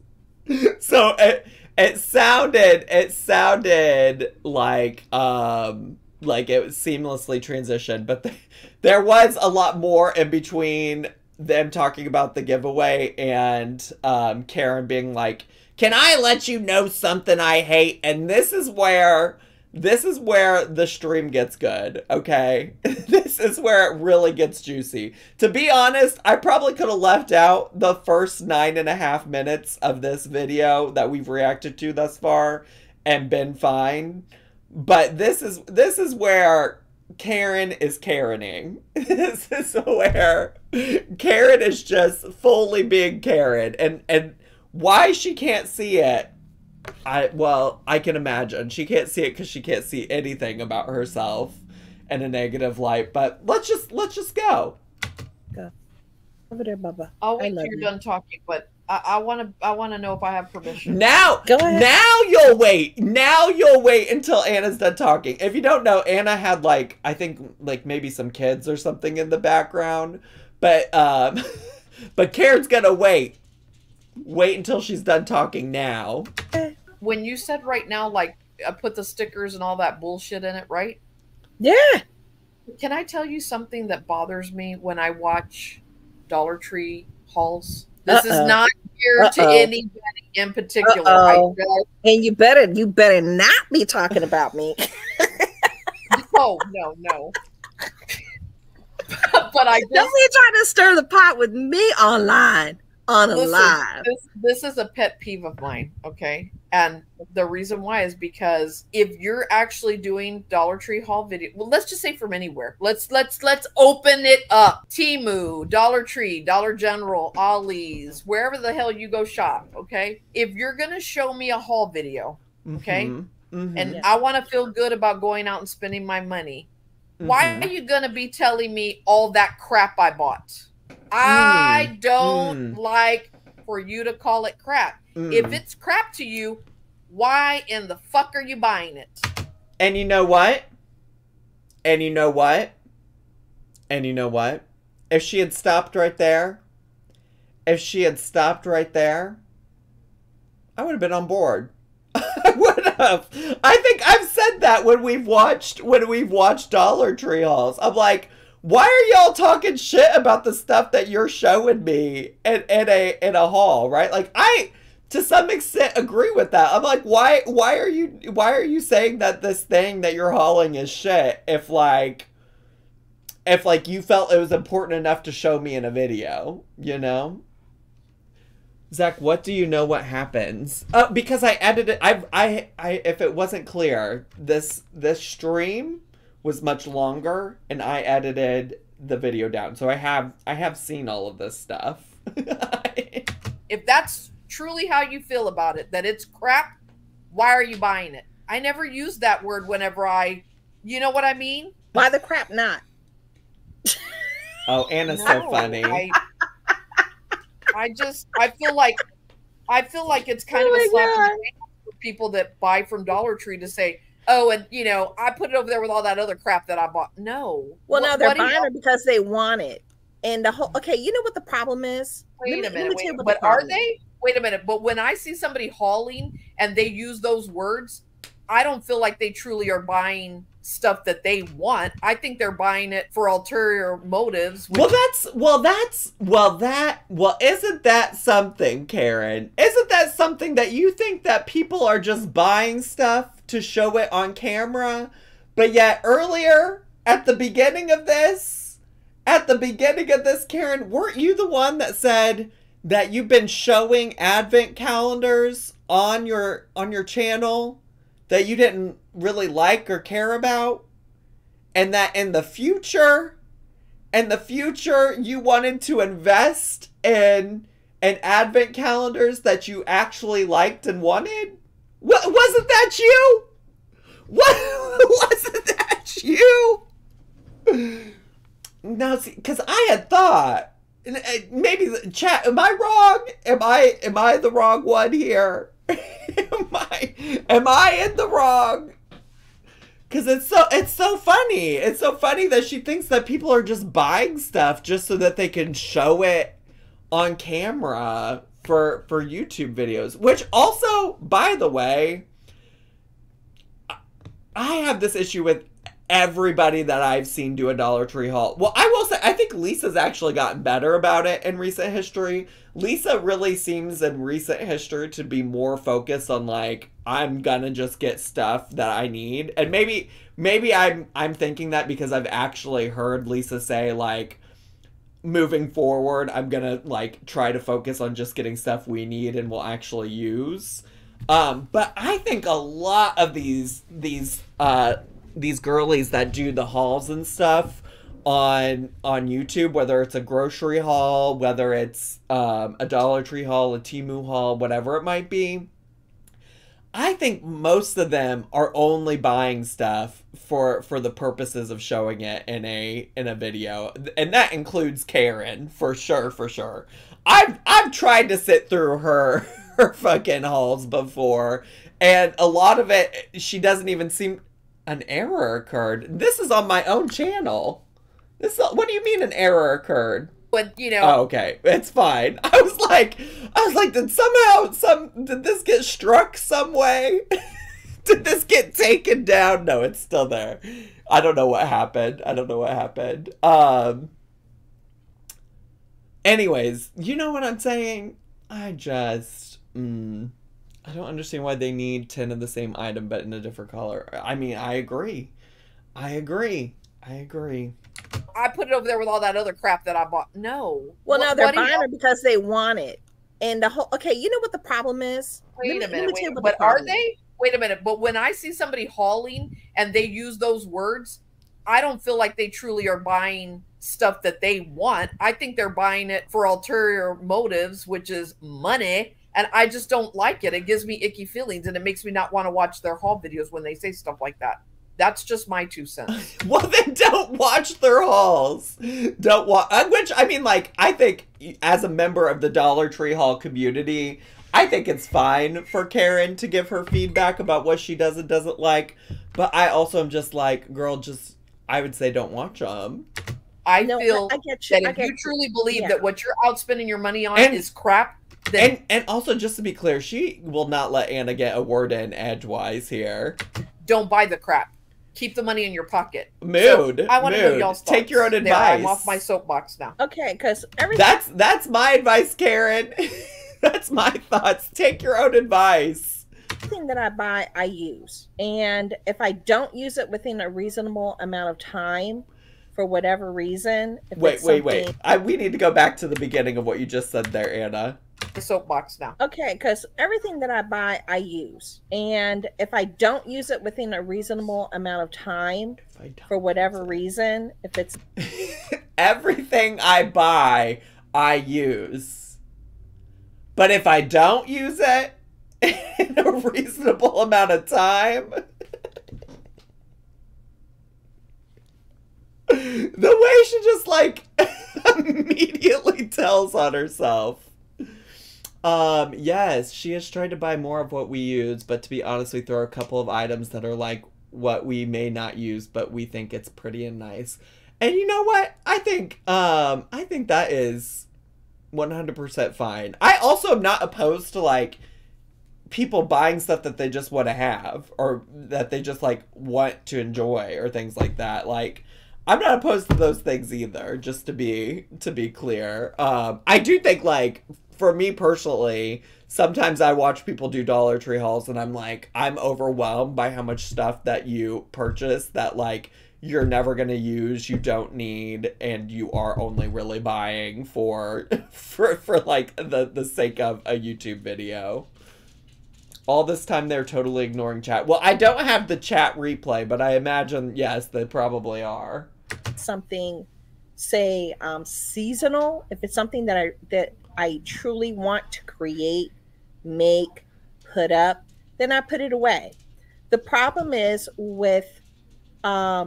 So it sounded like it was seamlessly transitioned, but there was a lot more in between them talking about the giveaway and Karen being like, "Can I let you know something I hate?" And this is where the stream gets good, okay? This is where it really gets juicy. To be honest, I probably could have left out the first 9.5 minutes of this video that we've reacted to thus far and been fine. But this is where Karen is Karening. This is where Karen is just fully being Karen. And why she can't see it, I can imagine. She can't see it because she can't see anything about herself in a negative light. But let's just go. Go over there, Bubba. I'll wait till you're done talking, but I want to know if I have permission. Now, go ahead. Now you'll wait. Now you'll wait until Anna's done talking. If you don't know, Anna had I think maybe some kids or something in the background, but but Karen's gonna wait. Wait until she's done talking now. When you said right now, I put the stickers and all that bullshit in it, right? Yeah. Can I tell you something that bothers me when I watch Dollar Tree hauls? This is not geared to anybody in particular. And you better not be talking about me. No. But I just, don't be trying to stir the pot with me online. Live. This is a pet peeve of mine, okay? And the reason why is because if you're actually doing Dollar Tree haul video, well, let's just say from anywhere. Let's open it up. Temu, Dollar Tree, Dollar General, Ollie's, wherever the hell you go shop, okay? If you're gonna show me a haul video, okay, and I want to feel good about going out and spending my money, why are you gonna be telling me all that crap I bought? I don't like for you to call it crap. If it's crap to you, why in the fuck are you buying it? And you know what? If she had stopped right there, I would have been on board. I would have. I think I've said that when we've watched Dollar Tree hauls. I'm like, why are y'all talking shit about the stuff that you're showing me in a haul, right? Like, I, to some extent, agree with that. I'm like, why are you saying that this thing that you're hauling is shit if you felt it was important enough to show me in a video, you know? Zach, what do you know what happens? Because I edited, if it wasn't clear, this stream was much longer and I edited the video down. So I have seen all of this stuff. If that's truly how you feel about it, that it's crap, why are you buying it? I never use that word whenever you know what I mean? Why the crap not? Oh, Anna's so funny. I feel like it's kind of a slap in the face for people that buy from Dollar Tree to say, oh, and I put it over there with all that other crap that I bought. No. Well, no, they're buying it because they want it. And you know what the problem is? Wait a minute. But are they? Wait a minute. But when I see somebody hauling and they use those words, I don't feel like they truly are buying stuff that they want. I think they're buying it for ulterior motives. Isn't that something, Karen? Isn't that something that you think that people are just buying stuff to show it on camera? But yet earlier, at the beginning of this, Karen, weren't you the one that said that you've been showing advent calendars on your channel that you didn't really like or care about, and that in the future you wanted to invest in advent calendars that you actually liked and wanted? What, wasn't that you? What, wasn't that you? Now, see, because I had thought, maybe the chat, am I wrong? Am I the wrong one here? Am I in the wrong? Because it's so funny. It's so funny that she thinks that people are just buying stuff just so that they can show it on camera for YouTube videos. Which also, by the way, I have this issue with everybody that I've seen do a Dollar Tree haul. Well, I will say, I think Lisa's actually gotten better about it in recent history. Lisa really seems in recent history to be more focused on, like, I'm gonna just get stuff that I need. And maybe I'm thinking that because I've actually heard Lisa say, like, moving forward, I'm gonna, like, try to focus on just getting stuff we need and will actually use. But I think a lot of these girlies that do the hauls and stuff on YouTube, whether it's a grocery haul, whether it's a Dollar Tree haul, a Temu haul, whatever it might be, I think most of them are only buying stuff for the purposes of showing it in a video, and that includes Karen for sure. I've tried to sit through her fucking hauls before, and a lot of it she doesn't even seem. An error occurred. This is on my own channel. What do you mean an error occurred? But, you know. Oh, okay. It's fine. I was like, did this get struck some way? Did this get taken down? No, it's still there. I don't know what happened. Anyways, you know what I'm saying? I just, I don't understand why they need 10 of the same item but in a different color. I mean, I agree. I put it over there with all that other crap that I bought. No. Well, no, they're buying it because they want it. And the whole, okay, you know what the problem is? Wait a minute. But are they? Wait a minute. But when I see somebody hauling and they use those words, I don't feel like they truly are buying stuff that they want. I think they're buying it for ulterior motives, which is money. And I just don't like it. It gives me icky feelings, and it makes me not want to watch their haul videos when they say stuff like that. That's just my 2 cents. Well, then don't watch their hauls. Don't watch. Which, I mean, like, I think as a member of the Dollar Tree haul community, I think it's fine for Karen to give her feedback about what she does and doesn't like. But I also am just like, girl, I would say don't watch them. I feel that if you truly believe that what you're outspending your money on is crap, then... And also, just to be clear, she will not let Anna get a word in edgewise here. Don't buy the crap. Keep the money in your pocket. Mood. So I want to know y'all's thoughts. Take your own advice. I'm off my soapbox now. Okay, because everything... That's my advice, Karen. That's my thoughts. Take your own advice. Everything that I buy, I use. And if I don't use it within a reasonable amount of time, for whatever reason... Wait. We need to go back to the beginning of what you just said there, Anna. The soapbox now. Okay, because everything that I buy, I use. And if I don't use it within a reasonable amount of time, for whatever reason, if it's... Everything I buy, I use. But if I don't use it in a reasonable amount of time... The way she just, like, immediately tells on herself. Yes, she has tried to buy more of what we use, but to be honest, we throw a couple of items that are, like, what we may not use, but we think it's pretty and nice. And you know what? I think that is 100% fine. I also am not opposed to, like, people buying stuff that they just want to have, or that they just, like, want to enjoy, or things like that. Like, I'm not opposed to those things either, just to be clear. I do think, like, for me personally, sometimes I watch people do Dollar Tree hauls and I'm like, I'm overwhelmed by how much stuff that you purchase that, like, you're never going to use, you don't need, and you are only really buying for like the sake of a YouTube video. All this time they're totally ignoring chat. Well, I don't have the chat replay, but I imagine, yes, they probably are. Something, say, seasonal, if it's something that I truly want to create, make, put up, then I put it away. The problem is with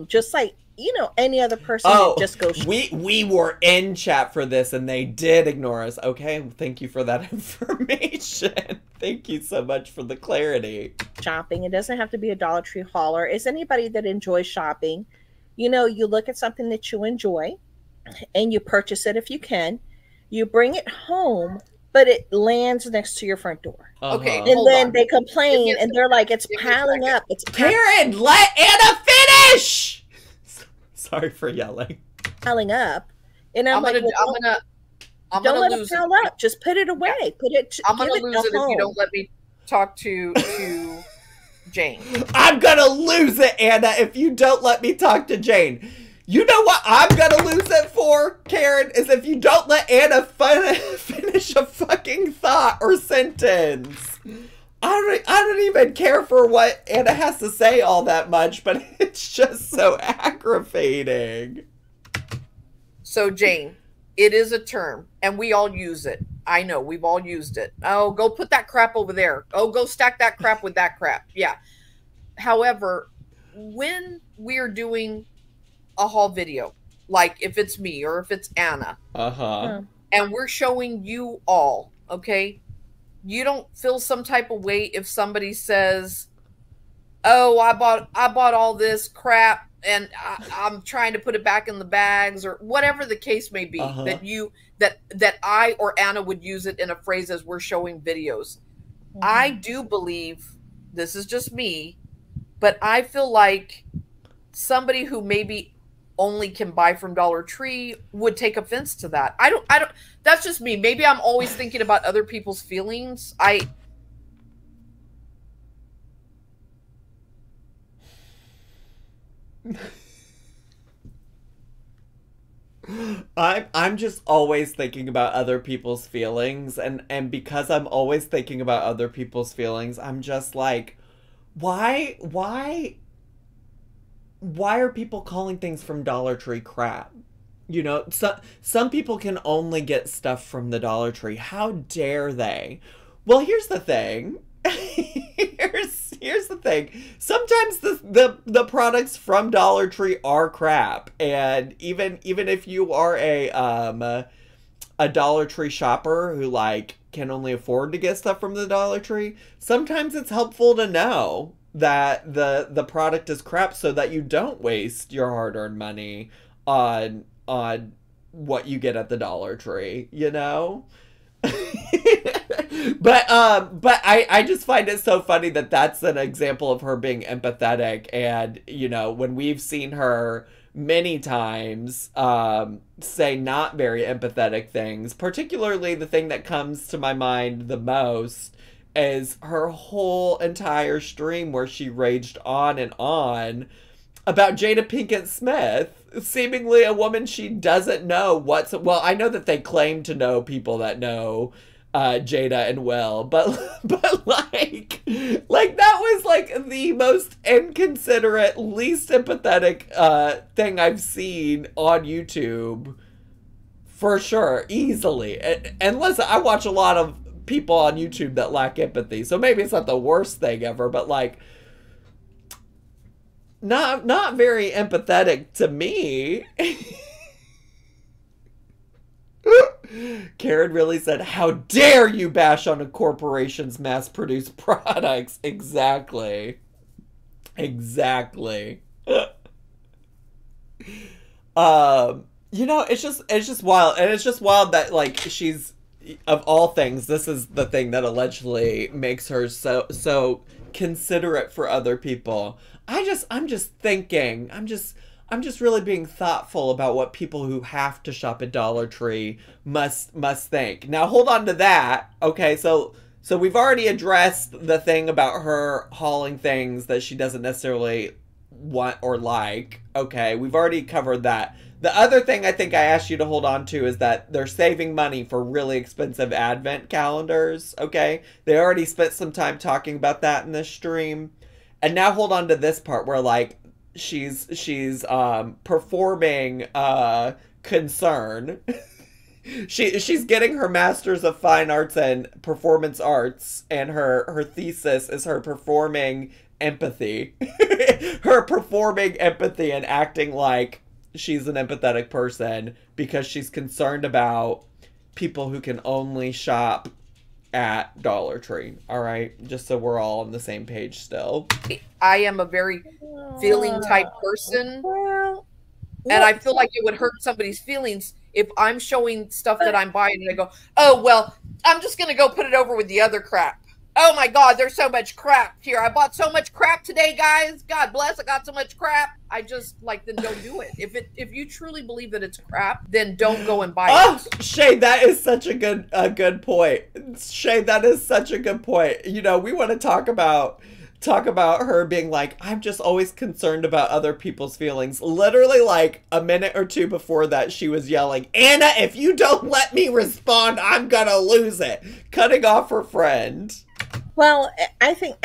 just like, you know, any other person that just goes. We were in chat for this and they did ignore us. Okay, thank you for that information. Thank you so much for the clarity. Shopping. It doesn't have to be a Dollar Tree hauler. It's anybody that enjoys shopping. You know, you look at something that you enjoy and you purchase it if you can. You bring it home, but it lands next to your front door. Okay. And then they complain and they're like, it's piling up. It's Karen, let Anna finish! Sorry for yelling. Piling up. And I'm gonna don't let it pile up. Just put it away. I'm gonna lose it if you don't let me talk to Jane. I'm gonna lose it, Anna, if you don't let me talk to Jane. You know what I'm gonna lose it for, Karen, is if you don't let Anna finish a fucking thought or sentence. I don't even care for what Anna has to say all that much, but it's just so aggravating. So, Jane, it is a term, and we all use it. I know, we've all used it. Oh, go put that crap over there. Oh, go stack that crap with that crap. Yeah. However, when we're doing a haul video, like if it's me or if it's Anna, and we're showing you all, okay, you don't feel some type of way if somebody says, oh, I bought all this crap and I'm trying to put it back in the bags, or whatever the case may be, that I or Anna would use it in a phrase as we're showing videos. I do believe, this is just me, but I feel like somebody who maybe only can buy from Dollar Tree would take offense to that. I don't, that's just me. Maybe I'm always thinking about other people's feelings. I'm just always thinking about other people's feelings, and because I'm always thinking about other people's feelings, I'm just like, why are people calling things from Dollar Tree crap? You know, some people can only get stuff from the Dollar Tree. How dare they? Well, here's the thing. Here's the thing. Sometimes the products from Dollar Tree are crap, and even if you are a Dollar Tree shopper who like can only afford to get stuff from the Dollar Tree, sometimes it's helpful to know that the product is crap so that you don't waste your hard-earned money on what you get at the Dollar Tree, you know? But I just find it so funny that that's an example of her being empathetic, and you know, when we've seen her many times say not very empathetic things, particularly the thing that comes to my mind the most is her whole entire stream where she raged on and on about Jada Pinkett Smith, seemingly a woman she doesn't know well, I know that they claim to know people that know Jada and Will, but like that was like the most inconsiderate, least empathetic thing I've seen on YouTube, for sure, easily. And listen, I watch a lot of people on YouTube that lack empathy, so maybe it's not the worst thing ever, but like not very empathetic to me. Karen really said, how dare you bash on a corporation's mass-produced products. Exactly. You know, it's just wild. And it's just wild that like she's, of all things, this is the thing that allegedly makes her so considerate for other people. I'm just really being thoughtful about what people who have to shop at Dollar Tree must think. Now hold on to that. Okay, so we've already addressed the thing about her hauling things that she doesn't necessarily want or like. Okay, we've already covered that. The other thing I think I asked you to hold on to is that they're saving money for really expensive advent calendars, okay? They already spent some time talking about that in this stream. And now hold on to this part where, like, she's performing concern. She's getting her Master's of Fine Arts and Performance Arts, and her thesis is her performing empathy. Her performing empathy and acting like she's an empathetic person because she's concerned about people who can only shop at Dollar Tree. All right, just so we're all on the same page still. I am a very feeling type person, and I feel like it would hurt somebody's feelings if I'm showing stuff that I'm buying and I go, oh, well, I'm just going to go put it over with the other crap. Oh my God, there's so much crap here. I bought so much crap today, guys. God bless, I got so much crap. I just, like, then don't do it. If you truly believe that it's crap, then don't go and buy it. Oh, Shay, that is such a good point. Shay, that is such a good point. You know, we want to talk about her being like, I'm just always concerned about other people's feelings. Literally, like, a minute or two before that, she was yelling, Anna, if you don't let me respond, I'm gonna lose it. Cutting off her friend. Well, I think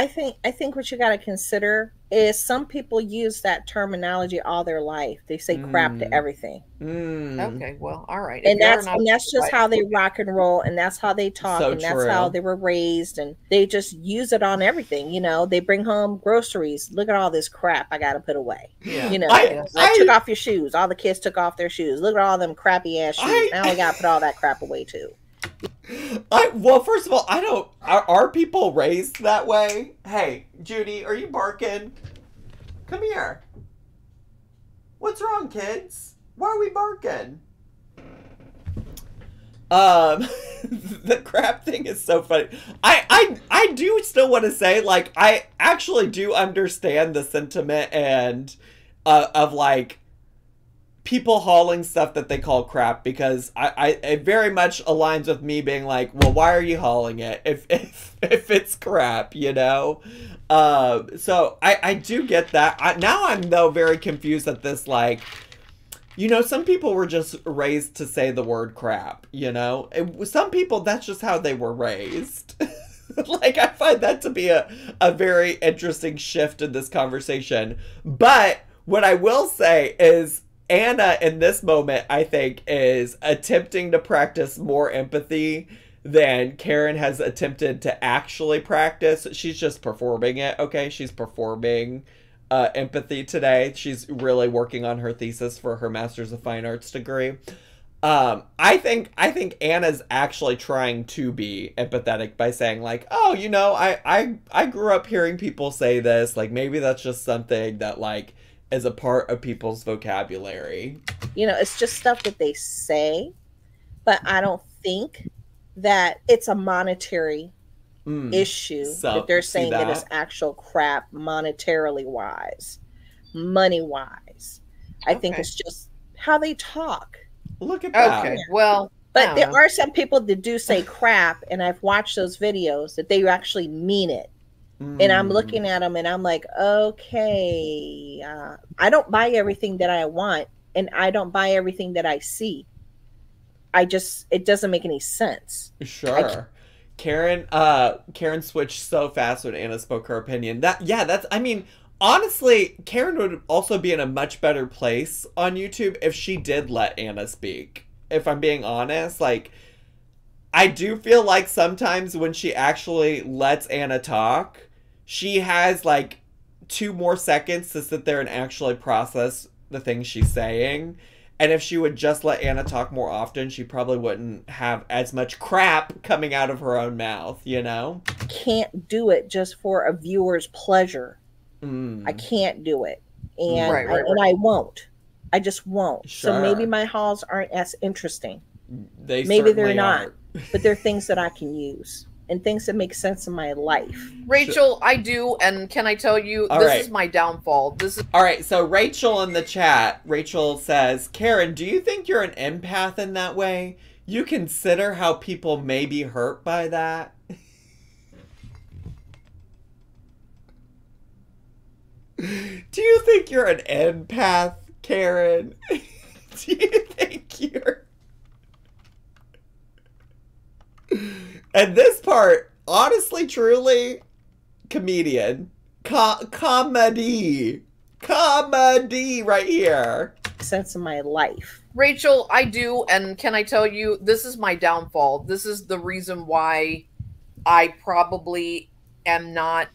what you got to consider is some people use that terminology all their life. They say crap to everything. Okay, well, all right. And that's just how they rock and roll, and that's how they talk, So and that's true. how they were raised, and they just use it on everything. You know, they bring home groceries. Look at all this crap I got to put away. Yeah. You know, I took off your shoes. All the kids took off their shoes. Look at all them crappy ass shoes. Now I got to put all that crap away too. Well, first of all, are people raised that way? Hey, Judy, are you barking? Come here. What's wrong, kids? Why are we barking? The crap thing is so funny. I do still want to say, like, I actually do understand the sentiment and of like people hauling stuff that they call crap, because it very much aligns with me being like, well, why are you hauling it if it's crap, you know? So I do get that. Now I'm, though, very confused at this, like, you know, some people were just raised to say the word crap, you know? Some people, that's just how they were raised. Like, I find that to be a very interesting shift in this conversation. But what I will say is, Anna, in this moment, I think, is attempting to practice more empathy than Karen has attempted to actually practice. She's just performing it, okay? She's performing empathy today. She's really working on her thesis for her Master's of Fine Arts degree. I think Anna's actually trying to be empathetic by saying, like, oh, you know, I grew up hearing people say this. Like, maybe that's just something that, like, as a part of people's vocabulary. You know, it's just stuff that they say, but I don't think that it's a monetary issue that they're saying that it's actual crap monetarily wise, money wise. I think it's just how they talk. Look at that. Okay, well, but there are some people that do say crap, and I've watched those videos that they actually mean it. And I'm looking at them and I'm like, okay, I don't buy everything that I want, and I don't buy everything that I see. It doesn't make any sense. Sure. Karen switched so fast when Anna spoke her opinion. I mean, honestly, Karen would also be in a much better place on YouTube if she did let Anna speak. If I'm being honest, like, I do feel like sometimes when she actually lets Anna talk, she has, like, 2 more seconds to sit there and actually process the things she's saying. And if she would just let Anna talk more often, she probably wouldn't have as much crap coming out of her own mouth, you know? Can't do it just for a viewer's pleasure. I can't do it. And, and I won't. I just won't. Sure. So maybe my hauls aren't as interesting. Maybe they're not. But they're things that I can use and things that make sense in my life. Rachel, I do, and can I tell you, this is my downfall. All right, so Rachel in the chat, Rachel says, Karen, do you think you're an empath in that way? You consider how people may be hurt by that? Do you think you're an empath, Karen? Do you think you're... And this part, honestly, truly, comedian. Comedy. Comedy right here. Sense of my life. Rachel, I do, and can I tell you, this is my downfall. This is the reason why I probably am not,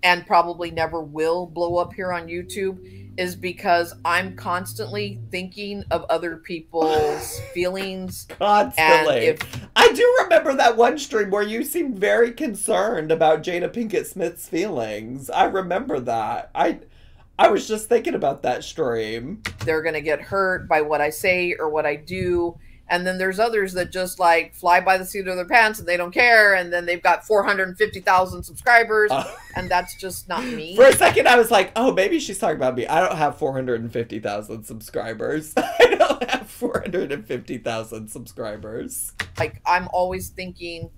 and probably never will blow up here on YouTube, is because I'm constantly thinking of other people's feelings. Constantly. I do remember that one stream where you seemed very concerned about Jada Pinkett Smith's feelings. I remember that. I was just thinking about that stream. They're going to get hurt by what I say or what I do. And then there's others that just like fly by the seat of their pants and they don't care. And then they've got 450,000 subscribers. And that's just not me. For a second, I was like, oh, maybe she's talking about me. I don't have 450,000 subscribers. I don't have 450,000 subscribers. Like, I'm always thinking,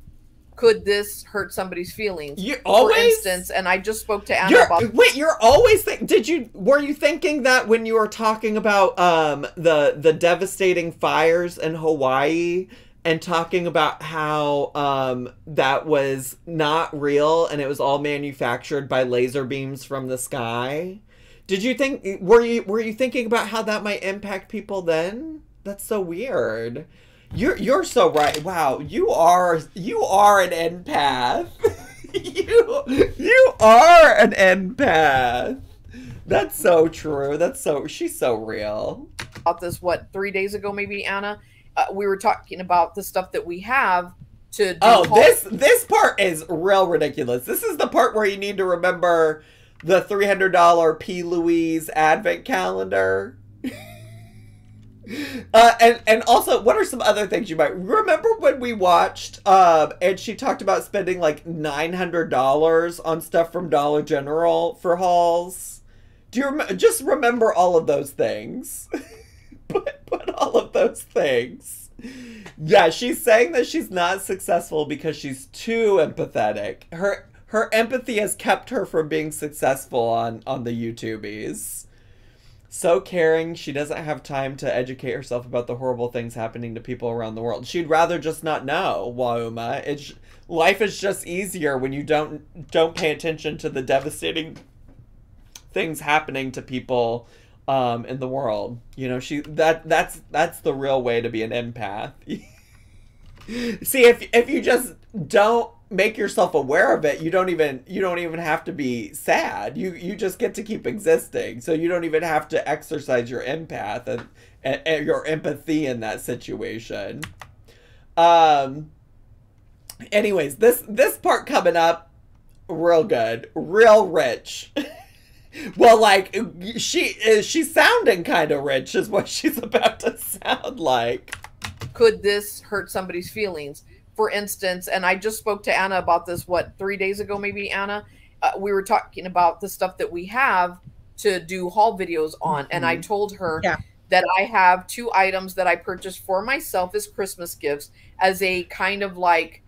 could this hurt somebody's feelings? You always? For instance, and I just spoke to Anna about... Wait, you're always were you thinking that when you were talking about the devastating fires in Hawaii and talking about how that was not real and it was all manufactured by laser beams from the sky? Did you think, were you thinking about how that might impact people then? That's so weird. You're so right. Wow, you are an empath. you are an empath. That's so true. She's so real. About this, what, 3 days ago, maybe, Anna? We were talking about the stuff that we have to do. Oh, this part is real ridiculous. This is the part where you need to remember the $300 P. Louise advent calendar. And also, what are some other things you might remember when we watched, and she talked about spending like $900 on stuff from Dollar General for hauls? Do you just remember all of those things? Put all of those things. Yeah, she's saying that she's not successful because she's too empathetic. Her empathy has kept her from being successful on the YouTubies. So caring, she doesn't have time to educate herself about the horrible things happening to people around the world. She'd rather just not know, Wauma. Life is just easier when you don't pay attention to the devastating things happening to people in the world. You know, that's the real way to be an empath. See, if you just don't make yourself aware of it, you don't even have to be sad. You just get to keep existing. So you don't even have to exercise your empath and your empathy in that situation. Anyways, this part coming up, real good, real rich. Well, like, she's sounding kind of rich is what she's about to sound like. Could this hurt somebody's feelings? For instance, and I just spoke to Anna about this, what, 3 days ago, maybe, Anna? We were talking about the stuff that we have to do haul videos on. And I told her that I have 2 items that I purchased for myself as Christmas gifts as a kind of like,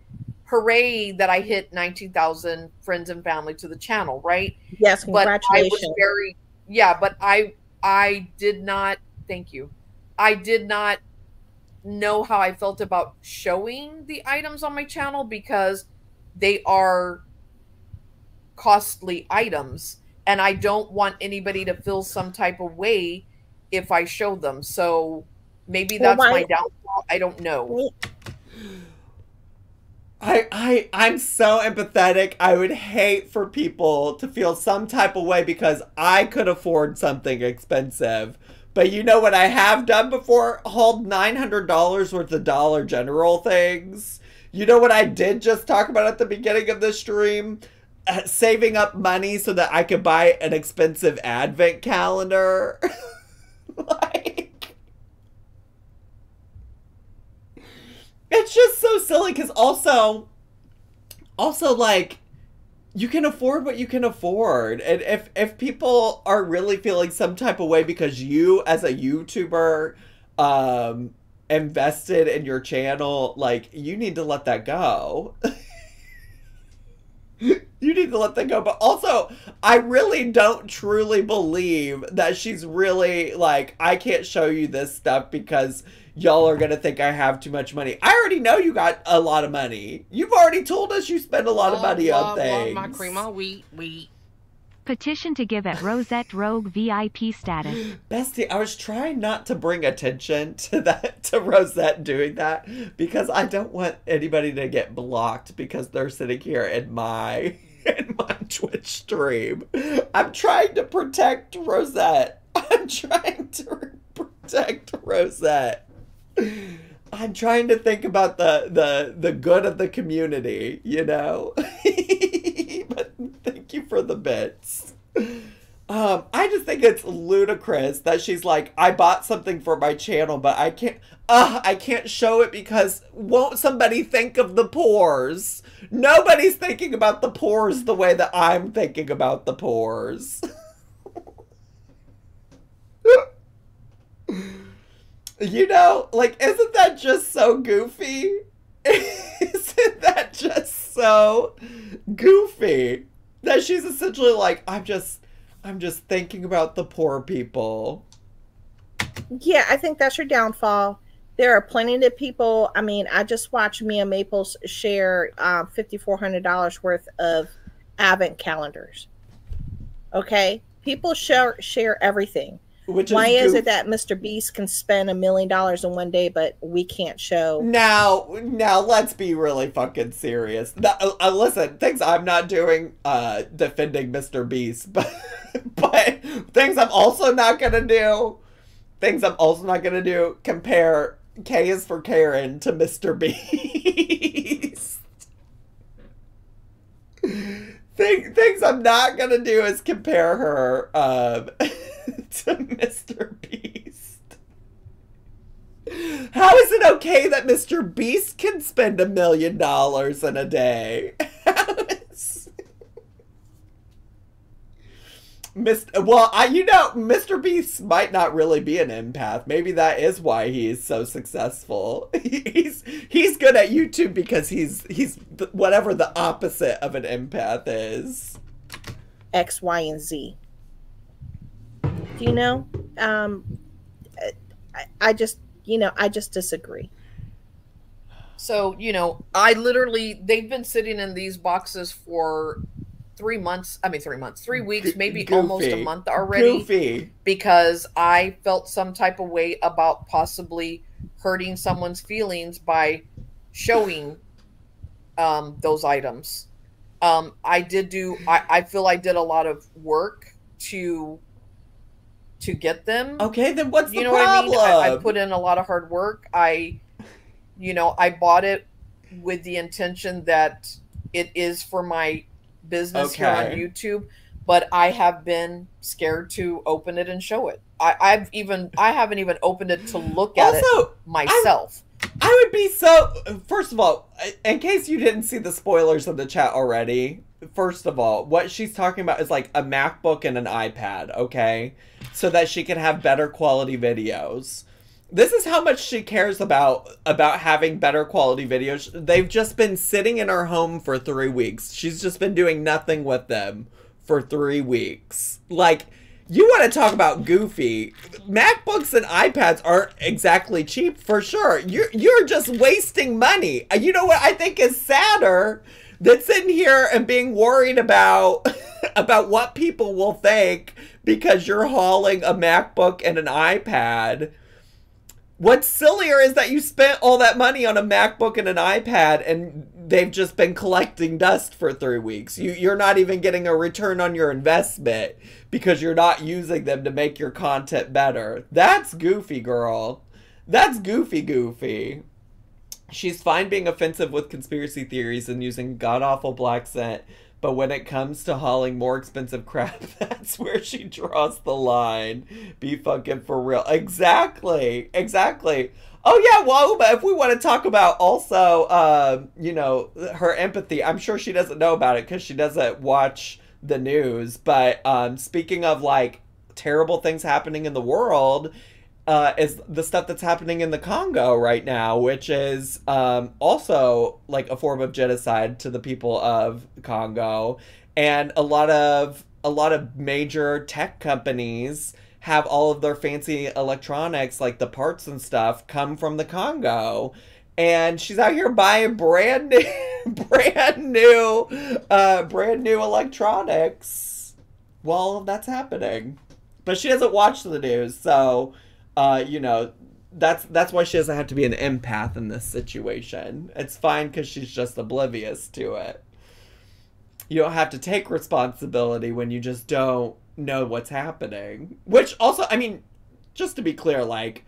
hooray that I hit 19,000 friends and family to the channel, right? Yes, congratulations. But I did not, thank you. I did not know how I felt about showing the items on my channel because they are costly items and I don't want anybody to feel some type of way if I show them. So maybe that's my downfall. I don't know. I'm so empathetic. I would hate for people to feel some type of way because I could afford something expensive. But you know what I have done before? Hauled $900 worth of Dollar General things. You know what I did just talk about at the beginning of the stream? Saving up money so that I could buy an expensive advent calendar. Like, it's just so silly because also like, you can afford what you can afford. And if people are really feeling some type of way because you as a YouTuber invested in your channel, like, you need to let that go. You need to let that go. But also, I really don't truly believe that she's really like, I can't show you this stuff because y'all are going to think I have too much money. I already know you got a lot of money. You've already told us you spend a lot of money on things. My cream on wheat. Petition to give at Rosette Rogue VIP status. Bestie, I was trying not to bring attention to that, to Rosette doing that, because I don't want anybody to get blocked because they're sitting here in my Twitch stream. I'm trying to protect Rosette. I'm trying to protect Rosette. I'm trying to think about the good of the community, you know? But thank you for the bits. I just think it's ludicrous that she's like, I bought something for my channel, but I can't show it because won't somebody think of the pores? Nobody's thinking about the pores the way that I'm thinking about the pores. You know, like, isn't that just so goofy? Isn't that just so goofy? That she's essentially like, I'm just thinking about the poor people. Yeah, I think that's your downfall. There are plenty of people. I mean, I just watched Mia Maples share $5,400 worth of Advent calendars. Okay? People share everything. Why is it that Mr. Beast can spend $1 million in one day, but we can't show? Now, let's be really fucking serious. Listen, things I'm not doing defending Mr. Beast, but things I'm also not gonna do. Compare K is for Karen to Mr. Beast. Things I'm not gonna do is compare her to Mr. Beast. How is it okay that Mr. Beast can spend $1 million in a day? Mr. Beast might not really be an empath. Maybe that is why he is so successful. He's good at YouTube because he's whatever the opposite of an empath is. X, Y, and Z. Do you know? I just disagree. So, they've been sitting in these boxes for 3 months. 3 weeks, maybe Goofy. Almost a month already. Goofy. Because I felt some type of way about possibly hurting someone's feelings by showing those items. I feel I did a lot of work to get them. Okay, then what's the problem? problem? What I mean? I put in a lot of hard work. I bought it with the intention that it is for my business here on YouTube, but I have been scared to open it and show it. I haven't even opened it to look at it myself. I would be so. First of all, in case you didn't see the spoilers in the chat already, first of all, what she's talking about is like a MacBook and an iPad, okay? So that she can have better quality videos. This is how much she cares about having better quality videos. They've just been sitting in her home for 3 weeks. She's just been doing nothing with them for 3 weeks. Like, you want to talk about goofy. MacBooks and iPads aren't exactly cheap, for sure. You're just wasting money. You know what I think is sadder? Than sitting here and being worried about what people will think because you're hauling a MacBook and an iPad. What's sillier is that you spent all that money on a MacBook and an iPad and they've just been collecting dust for 3 weeks. You're not even getting a return on your investment because you're not using them to make your content better. That's goofy, girl. That's goofy. She's fine being offensive with conspiracy theories and using god-awful black scent, but when it comes to hauling more expensive crap, that's where she draws the line. Be fucking for real. Exactly. Oh yeah, well, but if we want to talk about also, her empathy, I'm sure she doesn't know about it because she doesn't watch the news, but speaking of, like, terrible things happening in the world, is the stuff that's happening in the Congo right now, which is also like a form of genocide to the people of Congo. And a lot of major tech companies have all of their fancy electronics, like the parts and stuff, come from the Congo. And she's out here buying brand new electronics while all of that's happening. But she doesn't watch the news, so you know, that's why she doesn't have to be an empath in this situation. It's fine because she's just oblivious to it. You don't have to take responsibility when you just don't know what's happening. Which also, I mean, just to be clear, like,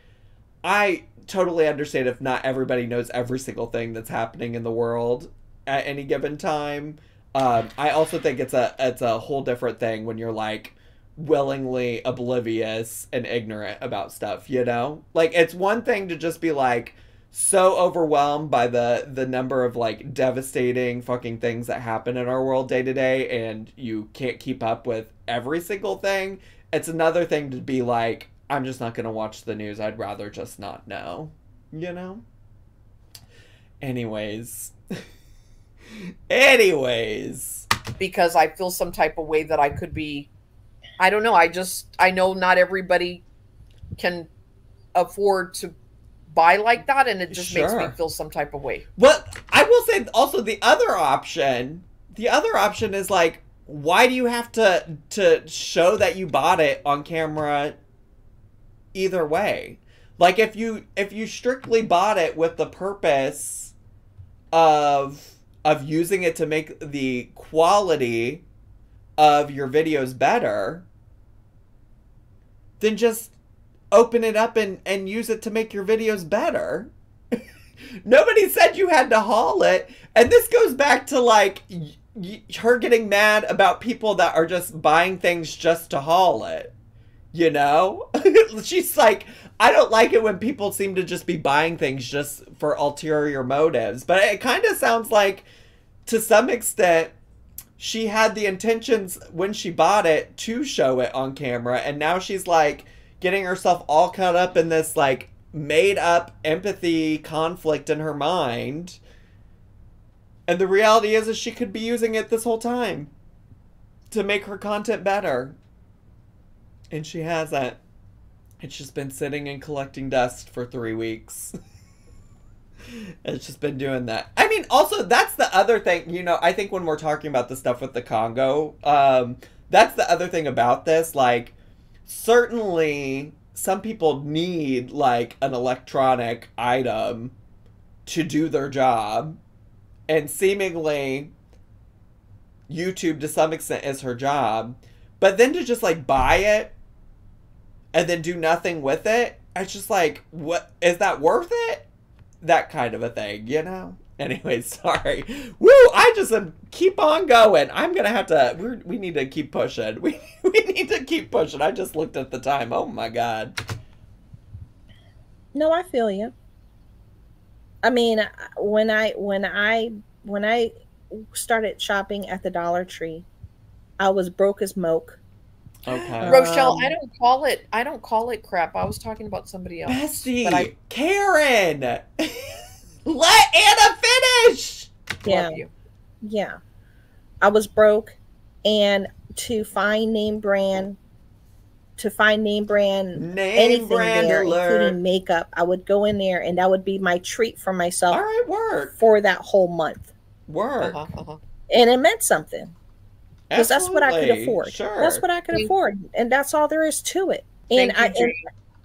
I totally understand if not everybody knows every single thing that's happening in the world at any given time. I also think it's a whole different thing when you're, like, willingly oblivious and ignorant about stuff, you know? Like, it's one thing to just be, like, so overwhelmed by the number of, like, devastating fucking things that happen in our world day to day, and you can't keep up with every single thing. It's another thing to be like, I'm just not gonna watch the news. I'd rather just not know, you know? Anyways. Because I feel some type of way that I could be, I don't know. I know not everybody can afford to buy like that, and it just makes me feel some type of way. Well, I will say also the other option is, like, why do you have to show that you bought it on camera either way? Like, if you strictly bought it with the purpose of using it to make the quality of your videos better, then just open it up and use it to make your videos better. Nobody said you had to haul it. And this goes back to, like, her getting mad about people that are just buying things just to haul it. You know? She's like, I don't like it when people seem to just be buying things just for ulterior motives. But it kind of sounds like, to some extent, she had the intentions when she bought it to show it on camera. And now she's, like, getting herself all caught up in this, like, made-up empathy conflict in her mind. And the reality is she could be using it this whole time to make her content better. And she hasn't. It's just been sitting and collecting dust for 3 weeks. It's just been doing that. I mean, also, that's the other thing, you know, I think when we're talking about the stuff with the Congo, that's the other thing about this, like, certainly some people need, like, an electronic item to do their job. And seemingly, YouTube, to some extent, is her job. But then to just, like, buy it and then do nothing with it, it's just like, what, is that worth it? That kind of a thing, you know? Anyway, sorry. Woo! I just keep on going. I'm gonna have to. We need to keep pushing. We need to keep pushing. I just looked at the time. Oh my god. No, I feel you. I mean, when I started shopping at the Dollar Tree, I was broke as moke. Okay. Rochelle, I don't call it crap. I was talking about somebody else. Bestie, Karen. Let Anna finish. Yeah. Love you. Yeah. I was broke, and to find name brand anything there, including makeup, I would go in there, and that would be my treat for myself. All right, work. For that whole month. Work. And it meant something. Because that's what I could afford. Sure. That's what I could afford. And that's all there is to it. And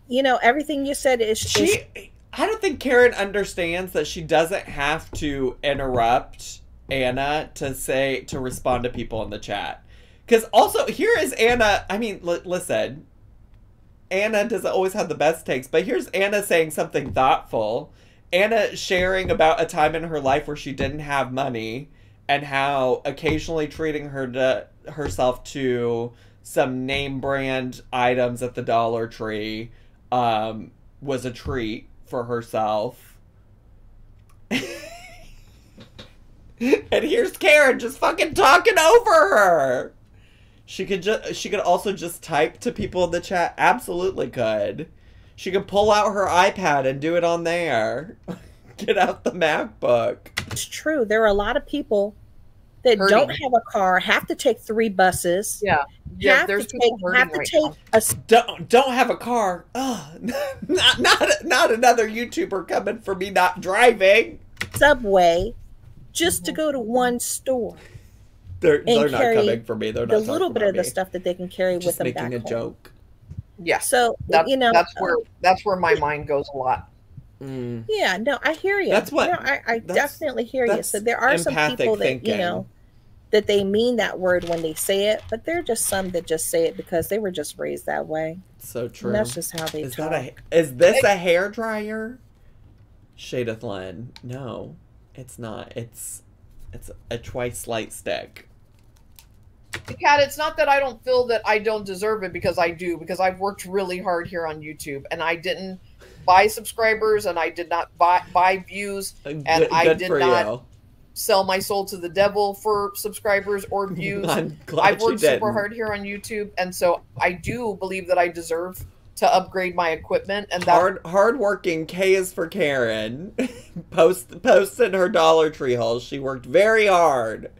you know, everything you said is I don't think Karen understands that she doesn't have to interrupt Anna to respond to people in the chat. Because also, here is Anna. I mean, listen, Anna doesn't always have the best takes, but here's Anna saying something thoughtful. Anna sharing about a time in her life where she didn't have money and how occasionally treating herself to some name brand items at the Dollar Tree was a treat for herself. And here's Karen just fucking talking over her. She could also just type to people in the chat. Absolutely could. She could pull out her iPad and do it on there. Get out the MacBook. It's true. There are a lot of people that hurting. don't have a car have to take 3 buses. Yeah. Have There's to people take, hurting Don't have a car. Oh, not another YouTuber coming for me not driving. subway just to go to one store. They're not coming for me. They're not the little bit of the stuff that they can carry just with them making back a home. joke. Yeah. So that's where my mind goes a lot. Yeah, no, I hear you. That's what I definitely hear you. So there are some people that thinking. that they mean that word when they say it, but there are just some that just say it because they were just raised that way. So true. And that's just how they talk. Is this a hair dryer? Shadeth Len. No, it's not. It's a twice light stick. Kat, it's not that I don't feel that I don't deserve it, because I do, because I've worked really hard here on YouTube, and I didn't buy subscribers, and I did not buy views, and I did not sell my soul to the devil for subscribers or views. I've worked super hard here on YouTube, and so I do believe that I deserve to upgrade my equipment. And that hardworking K is for Karen posted her Dollar Tree haul. She worked very hard.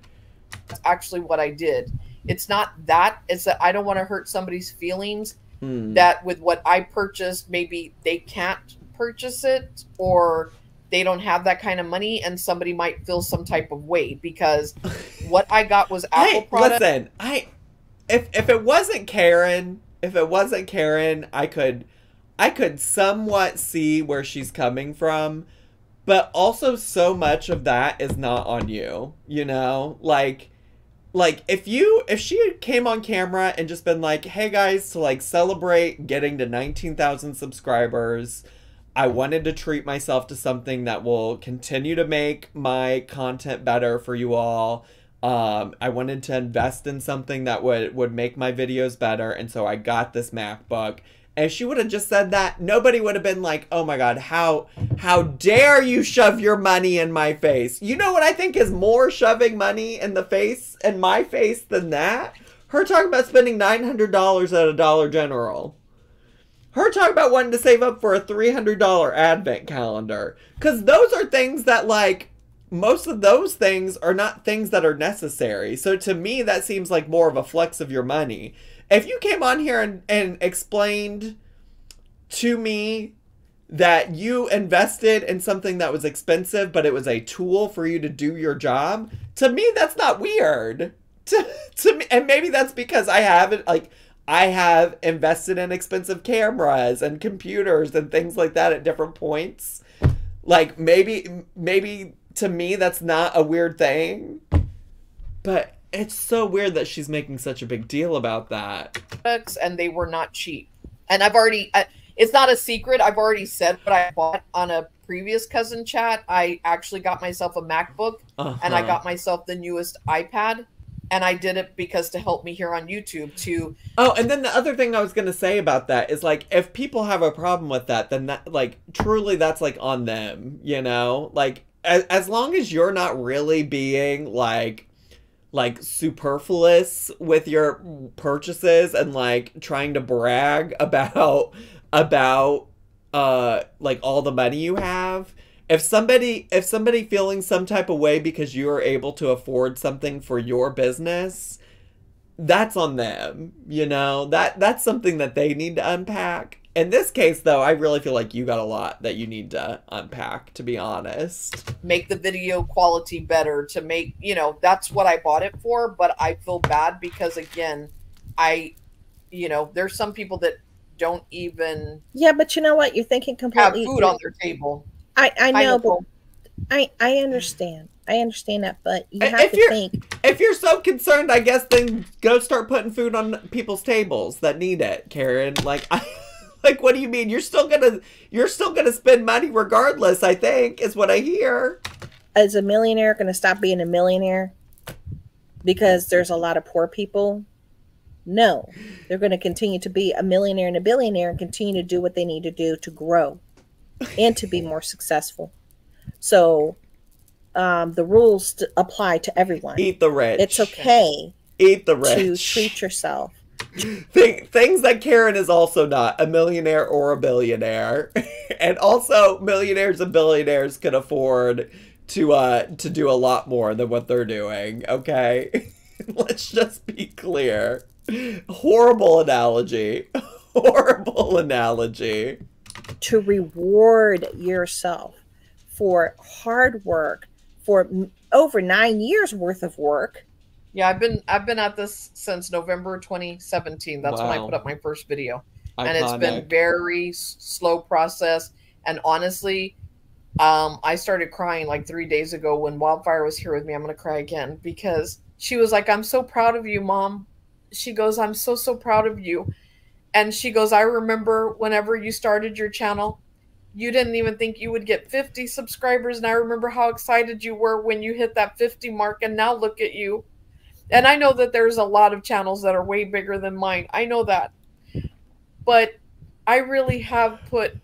That's actually what I did. It's not that. It's that I don't want to hurt somebody's feelings. That with what I purchased, maybe they can't purchase it, or they don't have that kind of money, and somebody might feel some type of way because what I got was Apple product. Listen, if it wasn't Karen, I could somewhat see where she's coming from, but also so much of that is not on you, you know? Like if she came on camera and just been like, hey guys, to like celebrate getting to 19,000 subscribers, I wanted to treat myself to something that will continue to make my content better for you all. I wanted to invest in something that would make my videos better, and so I got this MacBook. And if she would have just said that, nobody would have been like, oh my god, how dare you shove your money in my face. You know what I think is more shoving money in my face than that? Her talking about spending $900 at a Dollar General. Her talking about wanting to save up for a $300 advent calendar. Because those are things that, like, most of those things are not things that are necessary. So to me, that seems like more of a flex of your money. If you came on here and explained to me that you invested in something that was expensive, but it was a tool for you to do your job, to me, that's not weird. To me, and maybe that's because I have invested in expensive cameras and computers and things like that at different points. Like, maybe to me, that's not a weird thing. But it's so weird that she's making such a big deal about that. And they were not cheap. And I've already, it's not a secret. I've already said what I bought on a previous cousin chat. I actually got myself a MacBook and I got myself the newest iPad. And I did it because to help me here on YouTube to... Oh, and then the other thing I was going to say about that is, like, if people have a problem with that, then that, like, truly that's, like, on them, you know? Like, as long as you're not really being, like superfluous with your purchases and like trying to brag about like all the money you have. If somebody feeling some type of way because you are able to afford something for your business, that's on them, you know? That's something that they need to unpack. In this case, though, I really feel like you got a lot that you need to unpack, to be honest. Make the video quality better, to make, you know, that's what I bought it for, but I feel bad because, again, there's some people that don't even... Yeah, but you know what? You're thinking completely... have food on their table. I know, but I understand. I understand that, but you have to think... If you're so concerned, I guess, then go start putting food on people's tables that need it, Karen. Like, like, what do you mean? You're still gonna spend money regardless, I think, is what I hear. Is a millionaire going to stop being a millionaire because there's a lot of poor people? No. They're going to continue to be a millionaire and a billionaire and continue to do what they need to do to grow and to be more successful. So the rules apply to everyone. Eat the rich. It's okay. Eat the rich. To treat yourself. Things that Karen is also not, a millionaire or a billionaire. And also millionaires and billionaires can afford to do a lot more than what they're doing, okay? Let's just be clear. Horrible analogy. Horrible analogy. To reward yourself for hard work, for over 9 years worth of work. Yeah, I've been at this since November 2017. That's when I put up my first video. Iconic. And it's been very slow process. And honestly, I started crying like 3 days ago when Wildfire was here with me. I'm going to cry again because she was like, I'm so proud of you, Mom. She goes, I'm so, so proud of you. And she goes, I remember whenever you started your channel, you didn't even think you would get 50 subscribers. And I remember how excited you were when you hit that 50 mark. And now look at you. And I know that there's a lot of channels that are way bigger than mine. I know that. But I really have put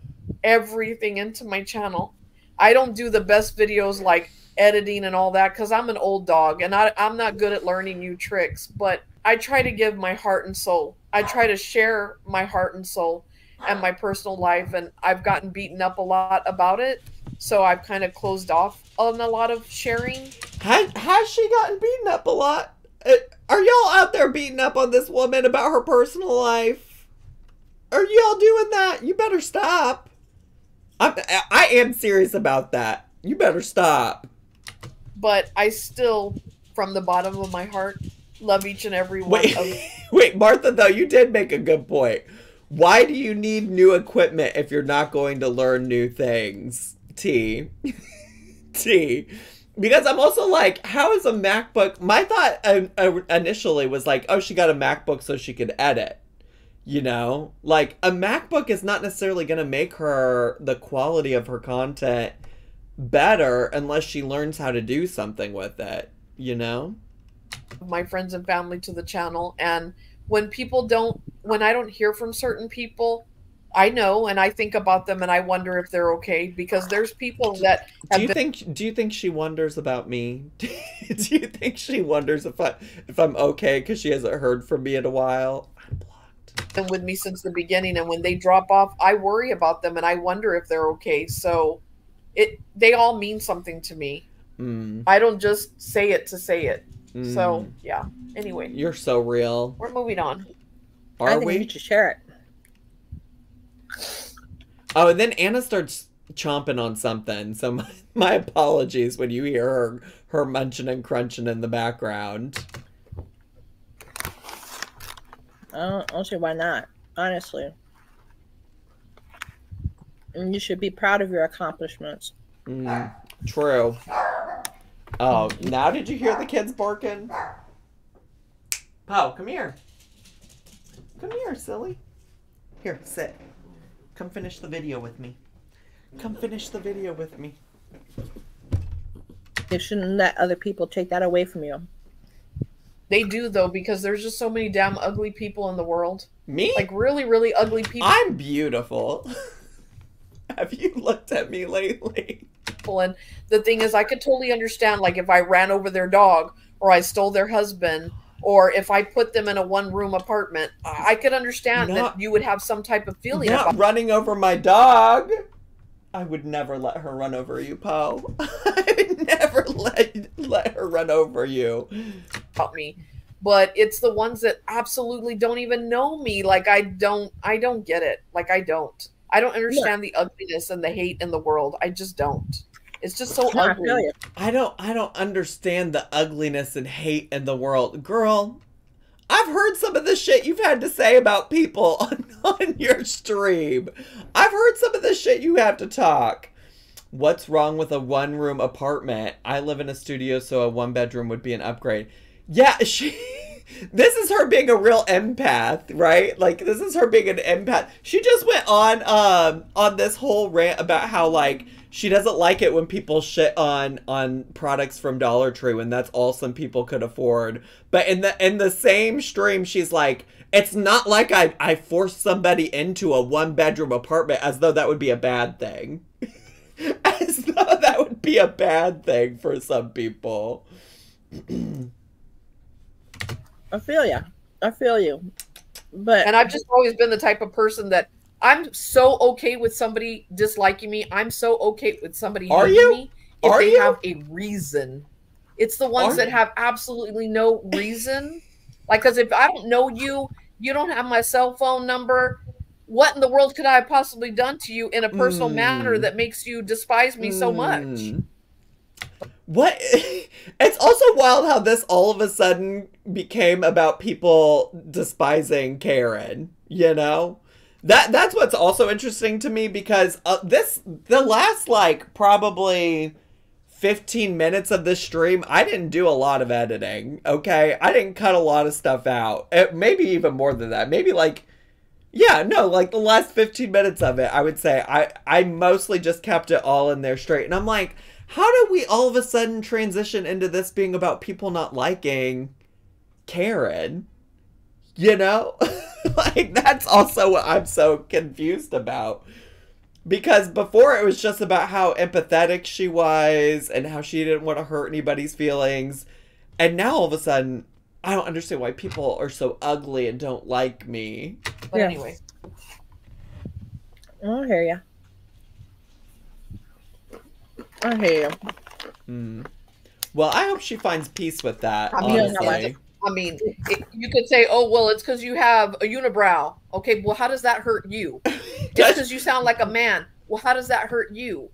everything into my channel. I don't do the best videos like editing and all that because I'm an old dog and I'm not good at learning new tricks. But I try to give my heart and soul. I try to share my heart and soul and my personal life. And I've gotten beaten up a lot about it. So I've kind of closed off on a lot of sharing. Has she gotten beaten up a lot? Are y'all out there beating up on this woman about her personal life? Are y'all doing that? You better stop. I am serious about that. You better stop. But I still, from the bottom of my heart, love each and every one of them. Wait, Martha, though, you did make a good point. Why do you need new equipment if you're not going to learn new things? T. Because I'm also like, how is a MacBook? My thought initially was like, oh, she got a MacBook so she could edit. You know? Like, a MacBook is not necessarily going to make the quality of her content better unless she learns how to do something with it. You know? My friends and family to the channel. And when I don't hear from certain people, I know, and I think about them, and I wonder if they're okay because there's people that. Do you think she wonders about me? Do you think she wonders if I'm okay because she hasn't heard from me in a while? I'm blocked. Been with me since the beginning, and when they drop off, I worry about them, and I wonder if they're okay. So, they all mean something to me. I don't just say it to say it. So yeah. Anyway, you're so real. We're moving on. I think you should share it. Oh, and then Anna starts chomping on something. So my apologies when you hear her munching and crunching in the background. I don't see why not, honestly. And you should be proud of your accomplishments. True. Oh, now did you hear the kids barking? Oh, come here. Come here, silly. Here, sit. Come finish the video with me. Come finish the video with me. You shouldn't let other people take that away from you. They do, though, because there's just so many damn ugly people in the world. Me? Like, really, really ugly people. I'm beautiful. Have you looked at me lately? And the thing is, I could totally understand, like, if I ran over their dog or I stole their husband or if I put them in a one-room apartment, I could understand that you would have some type of feeling about running over my dog. I would never let her run over you, Poe. I would never let her run over you. About me. But it's the ones that absolutely don't even know me. Like, I don't get it. Like, I don't understand the ugliness and the hate in the world. I just don't. It's just so ugly. I don't understand the ugliness and hate in the world. Girl, I've heard some of the shit you've had to say about people on your stream. I've heard some of the shit you have to talk. What's wrong with a one-room apartment? I live in a studio, so a one-bedroom would be an upgrade. Yeah, this is her being a real empath, right? Like, this is her being an empath. She just went on this whole rant about how, like, she doesn't like it when people shit on products from Dollar Tree when that's all some people could afford. But in the same stream, she's like, it's not like I forced somebody into a one-bedroom apartment as though that would be a bad thing. As though that would be a bad thing for some people. I feel you. And I've just always been the type of person that I'm so okay with somebody disliking me. I'm so okay with somebody hating me. if Are they you? have a reason. It's the ones that have absolutely no reason. Like, because if I don't know you, you don't have my cell phone number. What in the world could I have possibly done to you in a personal manner that makes you despise me so much? What? It's also wild how this all of a sudden became about people despising Karen, you know? That's what's also interesting to me, because the last like probably 15 minutes of this stream, I didn't do a lot of editing, okay? I didn't cut a lot of stuff out. Maybe even more than that. Maybe like, yeah, no, like the last 15 minutes of it, I would say I mostly just kept it all in there straight. And I'm like, how did we all of a sudden transition into this being about people not liking Karen? You know? Like, that's also what I'm so confused about. Because before it was just about how empathetic she was and how she didn't want to hurt anybody's feelings. And now all of a sudden, I don't understand why people are so ugly and don't like me. But anyway. I hear ya. I hear you. Well, I hope she finds peace with that, I mean, honestly. You could say, oh, well, it's because you have a unibrow. Okay, well, how does that hurt you? It's because you sound like a man. Well, how does that hurt you?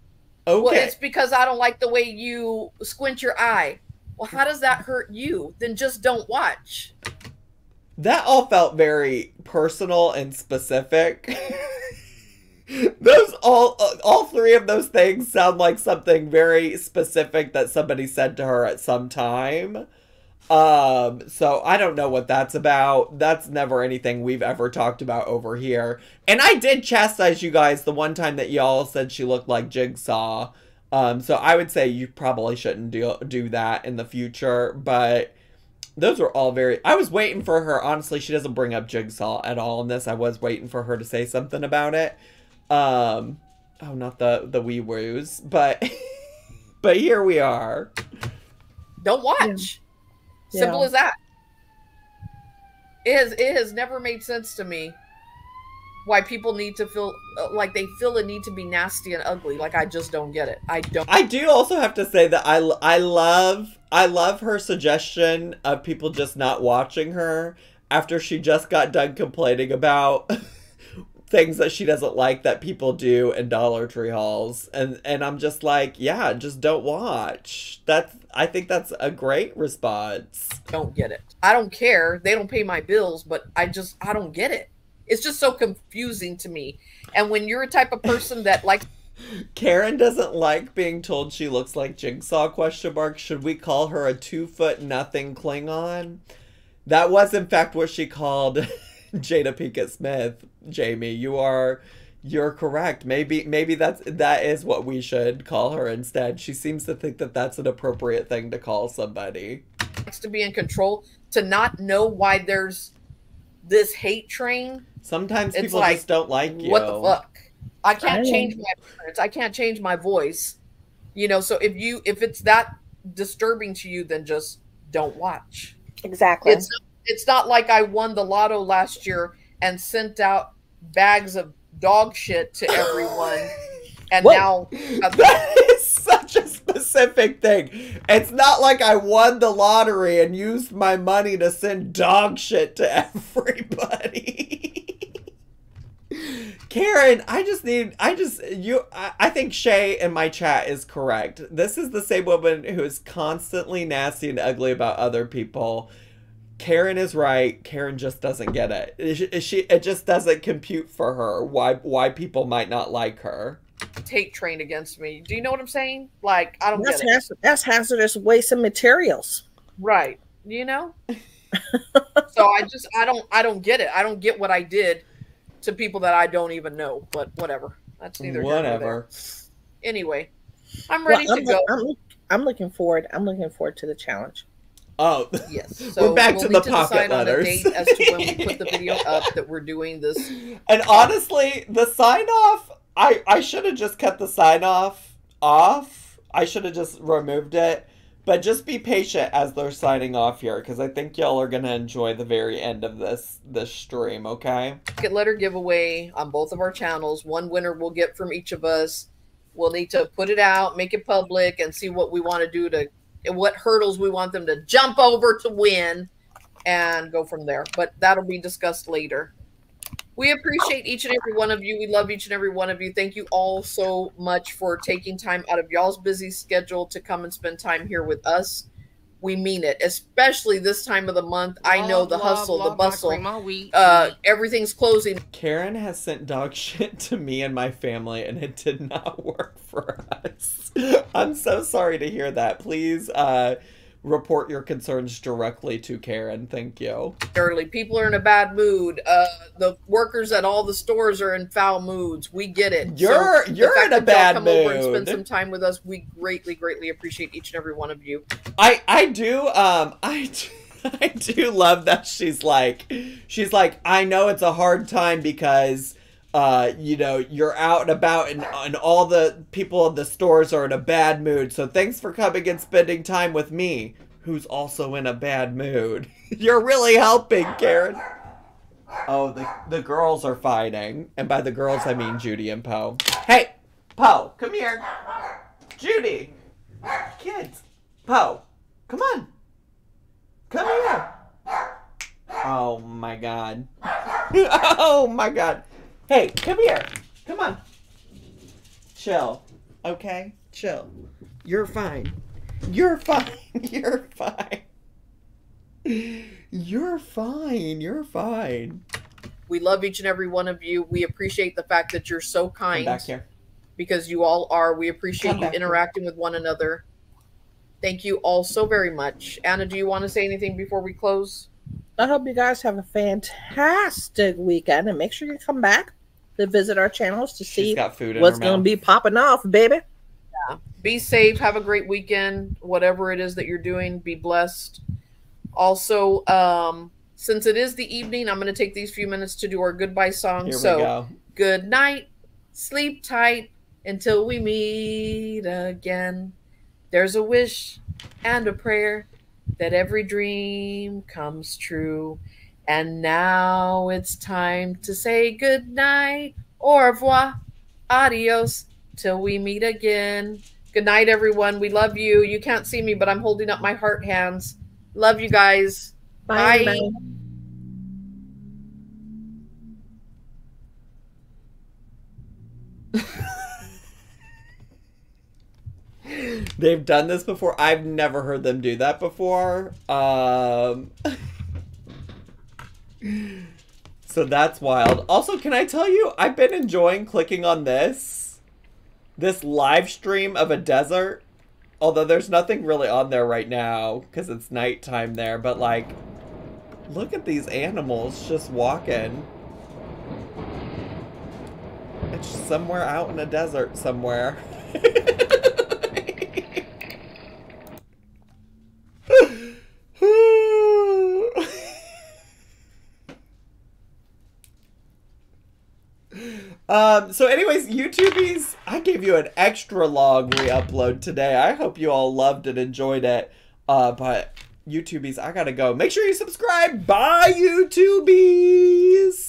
Okay. Well, it's because I don't like the way you squint your eye. Well, how does that hurt you? Then just don't watch. That all felt very personal and specific. Those all three of those things sound like something very specific that somebody said to her at some time. So I don't know what that's about. That's never anything we've ever talked about over here. And I did chastise you guys the one time that y'all said she looked like Jigsaw. So I would say you probably shouldn't do that in the future, but those were all very... I was waiting for her. Honestly, she doesn't bring up Jigsaw at all in this. I was waiting for her to say something about it. Oh, not the wee woos, but but here we are. Don't watch. Yeah. Simple as that. It has never made sense to me why people need to feel like they feel a need to be nasty and ugly. Like, I just don't get it. I do also have to say that I love her suggestion of people just not watching her after she just got done complaining about things that she doesn't like that people do in Dollar Tree hauls. And I'm just like, yeah, just don't watch. I think that's a great response. Don't get it. I don't care. They don't pay my bills, but I don't get it. It's just so confusing to me. And when you're a type of person that likes... Karen doesn't like being told she looks like Jigsaw, ? Should we call her a 2'0" Klingon? That was in fact what she called Jada Pinkett Smith. Jamie, you're correct. Maybe that is what we should call her instead. She seems to think that that's an appropriate thing to call somebody. To be in control, to not know why there's this hate train. Sometimes people like, just don't like you. What the fuck? I can't change my appearance. I can't change my voice. You know, so if it's that disturbing to you, then just don't watch. Exactly. It's not like I won the lotto last year and sent out bags of dog shit to everyone. And now that is such a specific thing. It's not like I won the lottery and used my money to send dog shit to everybody. Karen, I think Shay in my chat is correct. This is the same woman who is constantly nasty and ugly about other people. Karen is right. Karen just doesn't get it. It just doesn't compute for her why people might not like her. Hate train against me. Do you know what I'm saying? Like, I don't get it. That's hazardous waste of materials. Right. You know? So I don't get it. I don't get what I did to people that I don't even know, but whatever. That's neither here nor there. Anyway, I'm ready to go. I'm looking forward to the challenge. Oh, yes. So we're back to the pocket letters. On a date as to when we put the video up that we're doing this. And honestly, the sign off, I should have just cut the sign off. I should have just removed it. But just be patient as they're signing off here, because I think y'all are gonna enjoy the very end of this stream. Okay. Pocket letter giveaway on both of our channels. One winner we'll get from each of us. We'll need to put it out, make it public, and see what we want to do to, what hurdles we want them to jump over to win, and go from there. But that'll be discussed later. We appreciate each and every one of you. We love each and every one of you. Thank you all so much for taking time out of y'all's busy schedule to come and spend time here with us. We mean it, especially this time of the month. I know the hustle, the bustle, everything's closing. Karen has sent dog shit to me and my family, and it did not work for us. I'm so sorry to hear that. Please report your concerns directly to Karen. Thank you. Early, people are in a bad mood. The workers at all the stores are in foul moods. We get it. You're in a bad mood. Come over and spend some time with us. We greatly appreciate each and every one of you. I do love that she's like, I know it's a hard time because you know, you're out and about and all the people in the stores are in a bad mood. So thanks for coming and spending time with me, who's also in a bad mood. You're really helping, Karen. Oh, the girls are fighting. And by the girls, I mean Judy and Poe. Hey, Poe, come here. Judy. Kids. Poe, come on. Come here. Oh, my God. Oh, my God. Hey, come here. Come on. Chill. Okay? Chill. You're fine. You're fine. You're fine. You're fine. You're fine. We love each and every one of you. We appreciate the fact that you're so kind. Come back here. Because you all are. We appreciate you interacting with one another. Thank you all so very much. Anna, do you want to say anything before we close? I hope you guys have a fantastic weekend, and make sure you come back to visit our channels to see what's going to be popping off, baby. Yeah. Be safe. Have a great weekend. Whatever it is that you're doing, be blessed. Also, since it is the evening, I'm going to take these few minutes to do our goodbye song. Here we go. Good night. Sleep tight until we meet again. There's a wish and a prayer that every dream comes true. And now it's time to say good night, au revoir, adios, till we meet again. Good night, everyone. We love you. You can't see me, but I'm holding up my heart hands. Love you guys. Bye. Bye. They've done this before. I've never heard them do that before. So that's wild. Also, can I tell you, I've been enjoying clicking on this live stream of a desert. Although there's nothing really on there right now because it's nighttime there. But like, look at these animals just walking. It's somewhere out in a desert somewhere. So anyways, YouTubies, I gave you an extra long re-upload today. I hope you all loved and enjoyed it. But YouTubies, I gotta go. Make sure you subscribe. Bye, YouTubies!